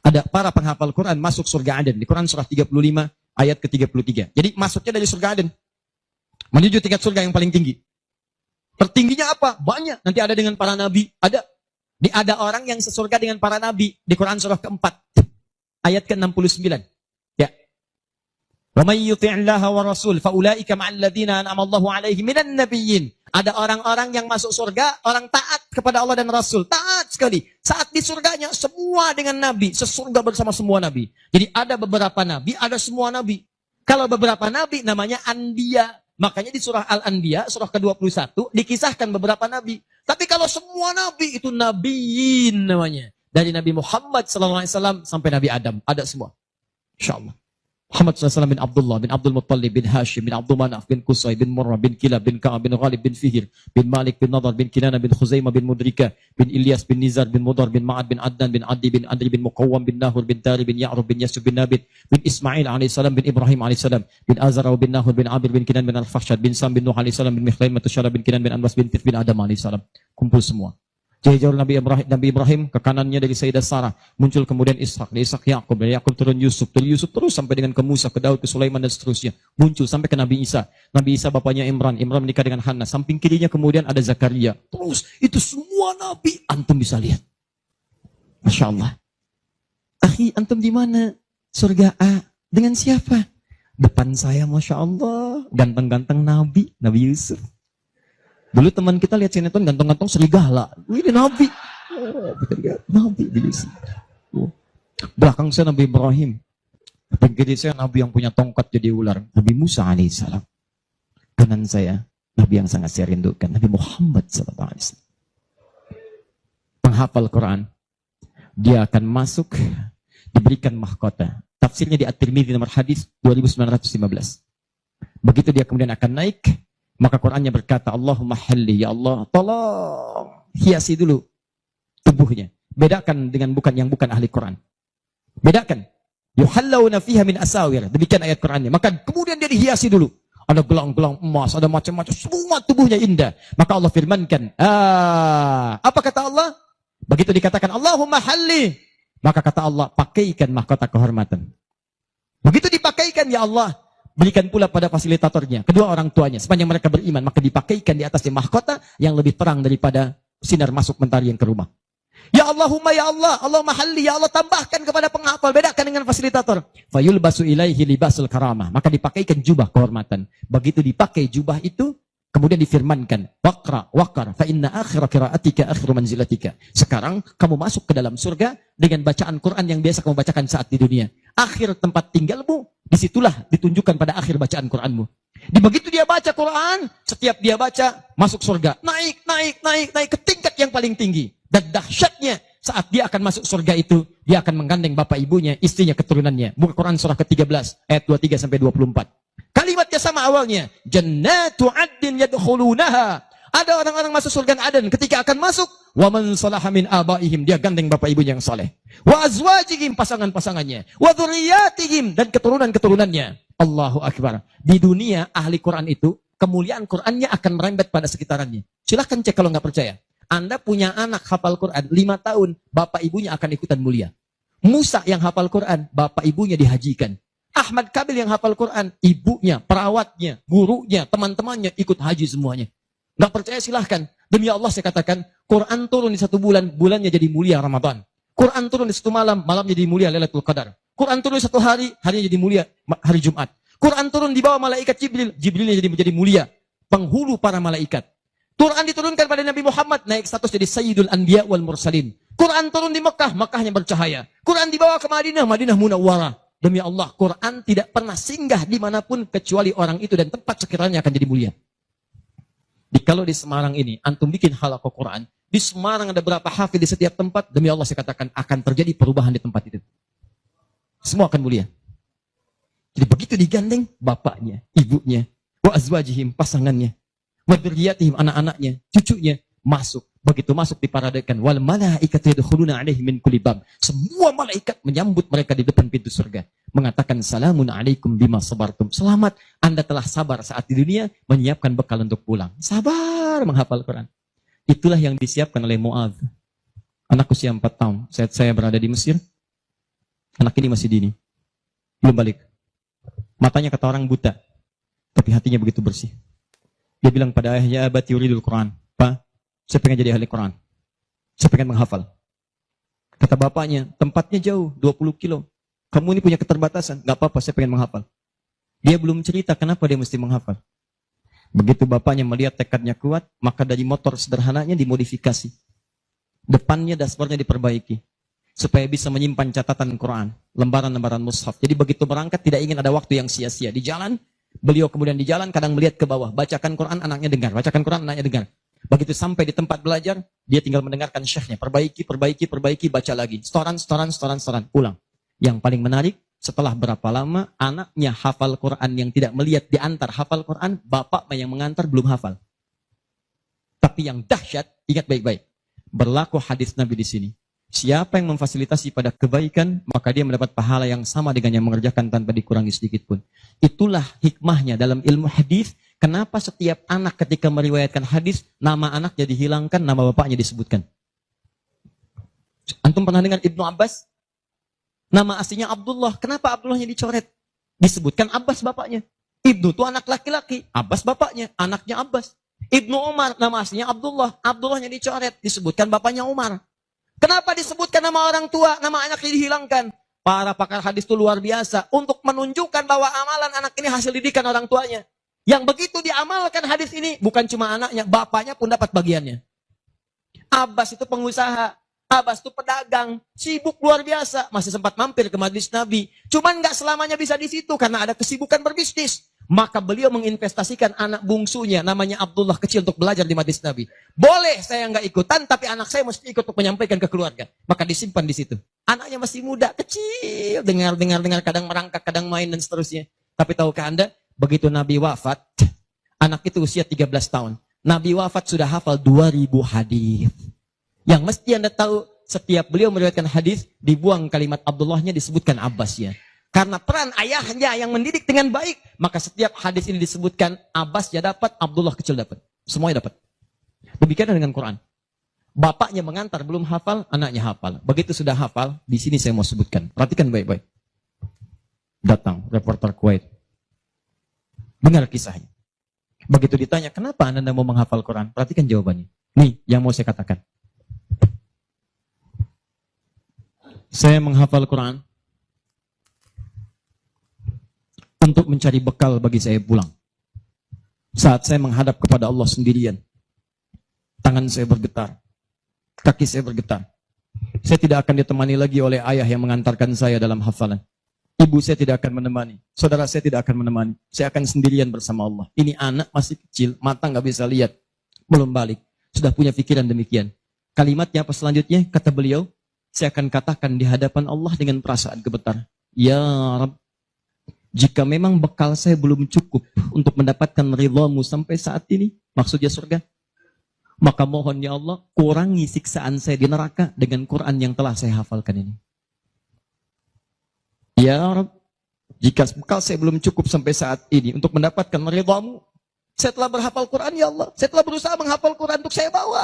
Ada para penghafal Quran masuk surga Aden di Quran surah 35 ayat ke-33. Jadi masuknya dari surga Aden menuju tingkat surga yang paling tinggi. Tertingginya apa? Banyak. Nanti ada dengan para nabi. Ada orang yang sesurga dengan para nabi di Quran surah keempat ayat ke-69. Ya. Wa may yuti'illaha wa rasul fa ulaika ma'al ladzina an'ama Allahu 'alaihim minan nabiyyin. Ada orang-orang yang masuk surga, orang taat kepada Allah dan Rasul. Taat sekali. Saat di surganya, semua dengan Nabi. Sesurga bersama semua Nabi. Jadi ada beberapa Nabi, ada semua Nabi. Kalau beberapa Nabi, namanya Anbiya. Makanya di surah Al-Anbiya, surah ke-21, dikisahkan beberapa Nabi. Tapi kalau semua Nabi, itu Nabiyin namanya. Dari Nabi Muhammad SAW sampai Nabi Adam. Ada semua. InsyaAllah. Muhammad SAW bin Abdullah, bin Abdul Muttalib, bin Hashim, bin Abdul Manaf, bin Qusay, bin Murrah, bin Kilab, bin Ka'ab, bin Ghalib, bin Fihir, bin Malik, bin Nadar, bin Kinana, bin Khuzaimah, bin Mudrika, bin Ilyas, bin Nizar, bin Mudar, bin Ma'ad, bin Adnan, bin Adi, bin Adri, bin Muqawwam, bin Nahur, bin Tari, bin Ya'rub, bin Yasub, bin Nabit, bin Ismail AS, bin Ibrahim AS, bin Azar, bin Nahur, bin Abir, bin Kinan, bin Al-Fahsyad, bin Sam, bin Nuh AS, bin Mikhlaim, Matusyara, bin Kinan, bin Anbas, bin Tif, bin Adam AS. Kumpul semua. Jauh Nabi Ibrahim ke kanannya dari Sayyidah Sarah, muncul kemudian Ishak, dari Ishak Yakub, dari Yakub turun Yusuf, dari Yusuf terus sampai dengan ke Musa, ke Daud, ke Sulaiman dan seterusnya, muncul sampai ke Nabi Isa. Nabi Isa bapaknya Imran menikah dengan Hannah, samping kirinya kemudian ada Zakaria. Terus itu semua nabi antum bisa lihat. Masya Allah. Akhi, antum di mana? Surga A. Dengan siapa? Depan saya, Masya Allah, ganteng-ganteng Nabi Yusuf. Dulu teman kita lihat sinetron ganteng-ganteng serigala. Ini Nabi. Oh, kita lihat Nabi di sini. Oh. Belakang saya Nabi Ibrahim. Samping kiri saya Nabi yang punya tongkat jadi ular. Nabi Musa alaihissalam. Kanan saya Nabi yang sangat saya rindukan. Nabi Muhammad sallallahu alaihi wasallam. Penghafal Quran. Dia akan masuk, diberikan mahkota. Tafsirnya di At-Tirmidzi nomor hadis 2915. Begitu dia kemudian akan naik, maka Qurannya berkata, Allahumma halli, ya Allah, tolong hiasi dulu tubuhnya. Bedakan dengan yang bukan ahli Quran. Bedakan. Yuhallawna fiha min asawir. Demikian ayat Qur'annya. Maka kemudian dia dihiasi dulu. Ada gelang-gelang emas, ada macam-macam, semua tubuhnya indah. Maka Allah firmankan, apa kata Allah? Begitu dikatakan, Allahumma halli. Maka kata Allah, pakaikan mahkota kehormatan. Begitu dipakaikan, ya Allah, berikan pula pada fasilitatornya, kedua orang tuanya, sepanjang mereka beriman, maka dipakaikan di atasnya mahkota yang lebih terang daripada sinar masuk mentari yang ke rumah. Ya Allahumma ya Allah, Allahumma halli, ya Allah tambahkan kepada penghafal, bedakan dengan fasilitator. Fayulbasu ilaihi libasul karamah, maka dipakaikan jubah kehormatan. Begitu dipakai jubah itu, kemudian difirmankan, waqra waqar fa inna akhira qiraatika akhiru manzilatika. Sekarang kamu masuk ke dalam surga dengan bacaan Quran yang biasa kamu bacakan saat di dunia. Akhir tempat tinggalmu, disitulah ditunjukkan pada akhir bacaan Quranmu. Di begitu dia baca Quran, setiap dia baca masuk surga, naik ke tingkat yang paling tinggi. Dan dahsyatnya saat dia akan masuk surga itu, dia akan menggandeng bapak ibunya, istrinya, keturunannya. Buka Quran surah ke-13 ayat 23 sampai 24. Kalimatnya sama awalnya, jannatu 'adnin yadkhulunaha. Ada orang-orang masuk surga Aden, ketika akan masuk, wa man salaha min abaihim, dia gandeng bapak ibunya yang saleh. Wa azwajihim, pasangan-pasangannya, wa dzurriyyatihim, dan keturunan-keturunannya. Allahu akbar. Di dunia ahli Quran itu kemuliaan Qurannya akan merembet pada sekitarannya. Silahkan cek kalau nggak percaya. Anda punya anak hafal Quran 5 tahun, bapak ibunya akan ikutan mulia. Musa yang hafal Quran, bapak ibunya dihajikan. Ahmad Kabil yang hafal Quran, ibunya, perawatnya, gurunya, teman-temannya ikut haji semuanya. Nggak percaya silahkan. Demi Allah saya katakan, Quran turun di 1 bulan, bulannya jadi mulia Ramadan. Quran turun di 1 malam, malamnya jadi mulia Lailatul Qadar. Quran turun di 1 hari, harinya jadi mulia hari Jumat. Quran turun di bawah malaikat Jibril, Jibrilnya jadi menjadi mulia, penghulu para malaikat. Quran diturunkan pada Nabi Muhammad, naik status jadi Sayyidul Anbiya wal Mursalin. Quran turun di Mekah, Mekahnya bercahaya. Quran dibawa ke Madinah, Madinah Munawwarah. Demi Allah, Quran tidak pernah singgah dimanapun kecuali orang itu dan tempat sekiranya akan jadi mulia. Kalau di Semarang ini, antum bikin halaqah Quran, di Semarang ada berapa hafid di setiap tempat, demi Allah saya katakan akan terjadi perubahan di tempat itu. Semua akan mulia. Jadi begitu digandeng, bapaknya, ibunya, wa azwajihim, pasangannya, wa dzurriyyatihim, anak-anaknya, cucunya, masuk. Begitu masuk diparadekan, wal malaikatu yadkhuluna 'alaihim min kulli bab. Semua malaikat menyambut mereka di depan pintu surga, mengatakan salamun alaikum bima sabartum. Selamat, Anda telah sabar saat di dunia, menyiapkan bekal untuk pulang. Sabar menghafal Quran. Itulah yang disiapkan oleh Mu'adz. Anak usia 4 tahun, saat saya berada di Mesir, anak ini masih dini, belum balik. Matanya kata orang buta, tapi hatinya begitu bersih. Dia bilang pada ayahnya, abati yuridul Quran. Pak, saya pengen jadi ahli Quran. Saya pengen menghafal. Kata bapaknya, tempatnya jauh, 20 kilo. Kamu ini punya keterbatasan. Gak apa-apa, saya pengen menghafal. Dia belum cerita kenapa dia mesti menghafal. Begitu bapaknya melihat tekadnya kuat, maka dari motor sederhananya dimodifikasi. Depannya, dashboardnya diperbaiki. Supaya bisa menyimpan catatan Quran. Lembaran-lembaran mushaf. Jadi begitu berangkat, tidak ingin ada waktu yang sia-sia. Di jalan, beliau kemudian di jalan, kadang melihat ke bawah. Bacakan Quran, anaknya dengar. Bacakan Quran, anaknya dengar. Begitu sampai di tempat belajar, dia tinggal mendengarkan syekhnya. Perbaiki, baca lagi. Setoran, pulang. Yang paling menarik, setelah berapa lama, anaknya hafal Quran yang tidak melihat diantar hafal Quran, bapaknya yang mengantar belum hafal. Tapi yang dahsyat, ingat baik-baik. Berlaku hadis Nabi di sini. Siapa yang memfasilitasi pada kebaikan, maka dia mendapat pahala yang sama dengan yang mengerjakan tanpa dikurangi sedikit pun. Itulah hikmahnya dalam ilmu hadis. Kenapa setiap anak ketika meriwayatkan hadis, nama anaknya dihilangkan, nama bapaknya disebutkan. Antum pernah dengar Ibnu Abbas? Nama aslinya Abdullah. Kenapa Abdullahnya dicoret? Disebutkan Abbas bapaknya. Ibnu itu anak laki-laki. Abbas bapaknya. Anaknya Abbas. Ibnu Umar. Nama aslinya Abdullah. Abdullahnya dicoret. Disebutkan bapaknya Umar. Kenapa disebutkan nama orang tua? Nama anaknya dihilangkan. Para pakar hadis itu luar biasa. Untuk menunjukkan bahwa amalan anak ini hasil didikan orang tuanya. Yang begitu diamalkan hadis ini, bukan cuma anaknya, bapaknya pun dapat bagiannya. Abbas itu pengusaha, Abbas itu pedagang, sibuk luar biasa, masih sempat mampir ke majlis Nabi. Cuman nggak selamanya bisa di situ karena ada kesibukan berbisnis. Maka beliau menginvestasikan anak bungsunya, namanya Abdullah kecil, untuk belajar di majlis Nabi. Boleh saya nggak ikutan, tapi anak saya mesti ikut untuk menyampaikan ke keluarga. Maka disimpan di situ. Anaknya masih muda, kecil, dengar, kadang merangkak, kadang main dan seterusnya. Tapi tahukah Anda? Begitu Nabi wafat, anak itu usia 13 tahun. Nabi wafat sudah hafal 2000 hadis. Yang mesti Anda tahu, setiap beliau meriwayatkan hadis, dibuang kalimat Abdullahnya, disebutkan Abbasnya. Karena peran ayahnya yang mendidik dengan baik, maka setiap hadis ini disebutkan Abbasnya dapat, Abdullah kecil dapat. Semuanya dapat. Demikian dengan Quran. Bapaknya mengantar belum hafal, anaknya hafal. Begitu sudah hafal, di sini saya mau sebutkan. Perhatikan baik-baik. Datang reporter Kuwait. Dengar kisahnya. Begitu ditanya, kenapa Anda mau menghafal Quran? Perhatikan jawabannya. Nih, yang mau saya katakan. Saya menghafal Quran untuk mencari bekal bagi saya pulang. Saat saya menghadap kepada Allah sendirian, tangan saya bergetar, kaki saya bergetar. Saya tidak akan ditemani lagi oleh ayah yang mengantarkan saya dalam hafalan. Ibu saya tidak akan menemani, saudara saya tidak akan menemani. Saya akan sendirian bersama Allah. Ini anak masih kecil, mata nggak bisa lihat, belum balik, sudah punya pikiran demikian. Kalimatnya apa selanjutnya? Kata beliau, saya akan katakan di hadapan Allah dengan perasaan gemetar. Ya Rabb, jika memang bekal saya belum cukup untuk mendapatkan ridhamu sampai saat ini, maksudnya surga, maka mohon ya Allah, kurangi siksaan saya di neraka dengan Quran yang telah saya hafalkan ini. Ya Rabb, jika bekal saya belum cukup sampai saat ini untuk mendapatkan ridhamu, saya telah berhafal Quran ya Allah, saya telah berusaha menghafal Quran untuk saya bawa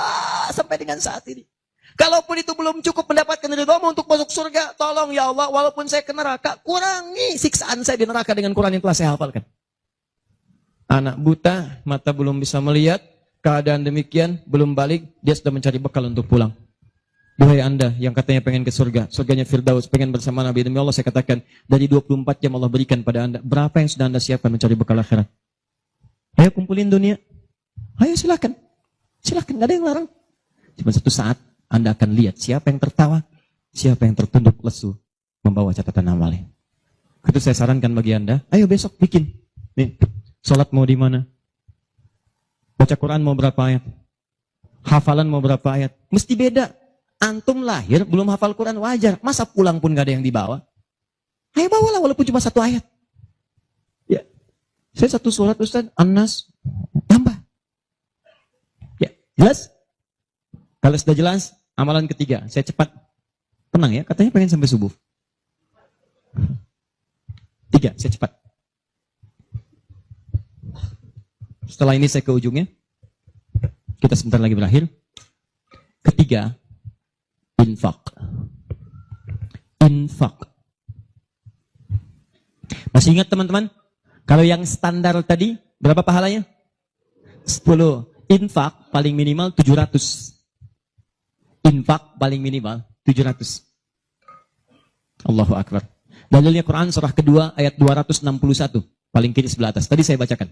sampai dengan saat ini. Kalaupun itu belum cukup mendapatkan ridhamu untuk masuk surga, tolong ya Allah, walaupun saya ke neraka, kurangi siksaan saya di neraka dengan Quran yang telah saya hafalkan. Anak buta, mata belum bisa melihat, keadaan demikian, belum balik, dia sudah mencari bekal untuk pulang. Duhai Anda yang katanya pengen ke surga, surganya Firdaus, pengen bersama Nabi, demi Allah saya katakan, dari 24 jam Allah berikan pada Anda, berapa yang sudah Anda siapkan mencari bekal akhirat? Ayo kumpulin dunia. Ayo silakan. Silakan, nggak ada yang larang. Cuma satu saat Anda akan lihat siapa yang tertawa, siapa yang tertunduk lesu membawa catatan amalnya. Itu saya sarankan bagi Anda, ayo besok bikin. Nih, sholat mau di mana? Baca Quran mau berapa ayat? Hafalan mau berapa ayat? Mesti beda. Antum lahir belum hafal Quran wajar. Masa pulang pun gak ada yang dibawa? Ayo bawalah walaupun cuma satu ayat. Ya, saya satu surat Ustaz, An-Nas, tambah. Ya, jelas? Kalau sudah jelas, amalan ketiga, saya cepat. Tenang ya, katanya pengen sampai subuh. 3, saya cepat. Setelah ini saya ke ujungnya. Kita sebentar lagi berakhir. Ketiga, infak. Infak. Masih ingat teman-teman? Kalau yang standar tadi, berapa pahalanya? 10. Infak paling minimal 700. Infak paling minimal 700. Allahu Akbar. Dalilnya Quran surah kedua ayat 261. Paling kiri sebelah atas. Tadi saya bacakan.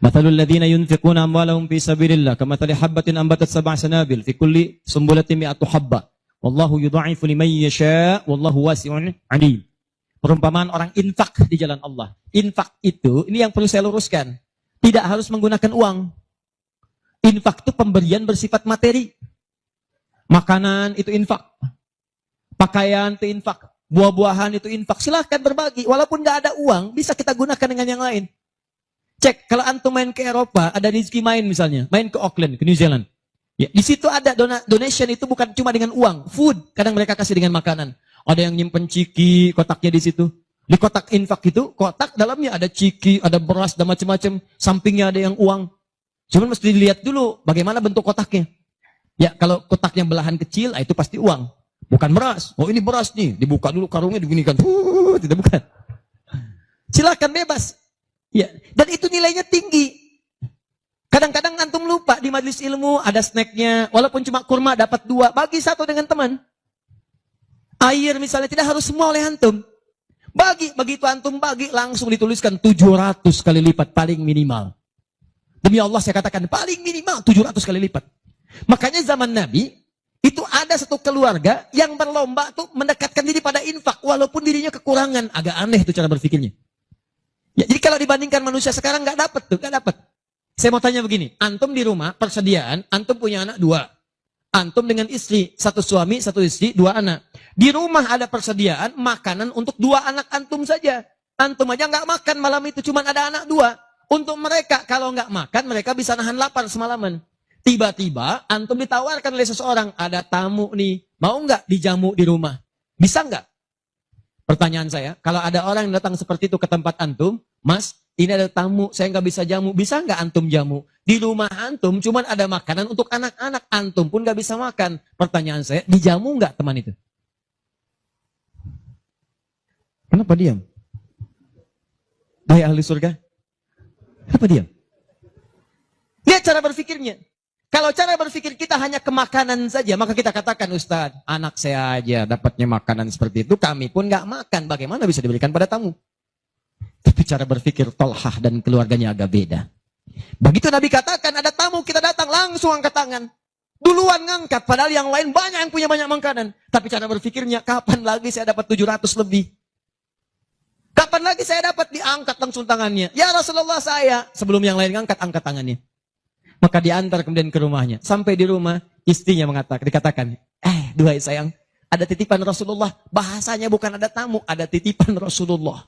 Mathalul ladzina yunfiquna amwalahum fi sabilillah kamathali habbatin ambatat sab'a sanabil fi kulli sumbulatin mi'atu habba. Wallahu yudha'ifu liman yasha' wallahu wasi'un 'alim. Perumpamaan orang infak di jalan Allah. Infak itu, ini yang perlu saya luruskan. Tidak harus menggunakan uang. Infak itu pemberian bersifat materi. Makanan itu infak. Pakaian itu infak. Buah-buahan itu infak. Silahkan berbagi. Walaupun nggak ada uang, bisa kita gunakan dengan yang lain. Cek, kalau antum main ke Eropa, ada rezeki main misalnya. Main ke Auckland, ke New Zealand. Ya, di situ ada donation itu bukan cuma dengan uang. Food, kadang mereka kasih dengan makanan. Ada yang nyimpen ciki, kotaknya di situ. Di kotak infak itu, kotak dalamnya ada ciki, ada beras, dan macam-macam. Sampingnya ada yang uang. Cuman mesti dilihat dulu bagaimana bentuk kotaknya. Ya, kalau kotaknya belahan kecil, itu pasti uang. Bukan beras. Oh, ini beras nih. Dibuka dulu karungnya, diginikan. Tidak bukan. Silakan bebas. Ya, dan itu nilainya tinggi. Kadang-kadang antum lupa di majelis ilmu ada snacknya. Walaupun cuma kurma dapat 2. Bagi 1 dengan teman. Air misalnya tidak harus semua oleh antum. Begitu antum bagi langsung dituliskan 700 kali lipat paling minimal. Demi Allah saya katakan paling minimal 700 kali lipat. Makanya zaman Nabi, itu ada satu keluarga yang berlomba tuh mendekatkan diri pada infak. Walaupun dirinya kekurangan. Agak aneh itu cara berpikirnya. Ya, jadi kalau dibandingkan manusia sekarang nggak dapat tuh, nggak dapat. Saya mau tanya begini, antum di rumah, persediaan, antum punya anak 2. Antum dengan istri, 1 suami, 1 istri, 2 anak. Di rumah ada persediaan makanan untuk 2 anak antum saja. Antum aja nggak makan malam itu, cuma ada anak 2. Untuk mereka, kalau nggak makan, mereka bisa nahan lapar semalaman. Tiba-tiba antum ditawarkan oleh seseorang, ada tamu nih, mau nggak dijamu di rumah? Bisa nggak? Pertanyaan saya, kalau ada orang yang datang seperti itu ke tempat antum, Mas, ini ada tamu, saya nggak bisa jamu, bisa nggak antum jamu? Di rumah antum cuman ada makanan untuk anak-anak, antum pun nggak bisa makan. Pertanyaan saya, dijamu nggak teman itu? Kenapa diam? Hai ahli surga, kenapa diam? Lihat cara berpikirnya. Kalau cara berpikir kita hanya ke makanan saja, maka kita katakan, Ustaz, anak saya aja dapatnya makanan seperti itu, kami pun nggak makan. Bagaimana bisa diberikan pada tamu? Tapi cara berpikir Tolhah dan keluarganya agak beda. Begitu Nabi katakan, ada tamu, kita datang, langsung angkat tangan. Duluan ngangkat, padahal yang lain banyak yang punya banyak makanan. Tapi cara berpikirnya, kapan lagi saya dapat 700 lebih? Kapan lagi saya dapat diangkat langsung tangannya? Ya Rasulullah saya. Sebelum yang lain ngangkat, angkat tangannya. Maka diantar kemudian ke rumahnya. Sampai di rumah, istrinya dikatakan, duhai sayang, ada titipan Rasulullah. Bahasanya bukan ada tamu, ada titipan Rasulullah.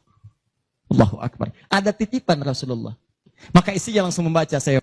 Allahu Akbar. Ada titipan Rasulullah. Maka istrinya langsung membaca, saya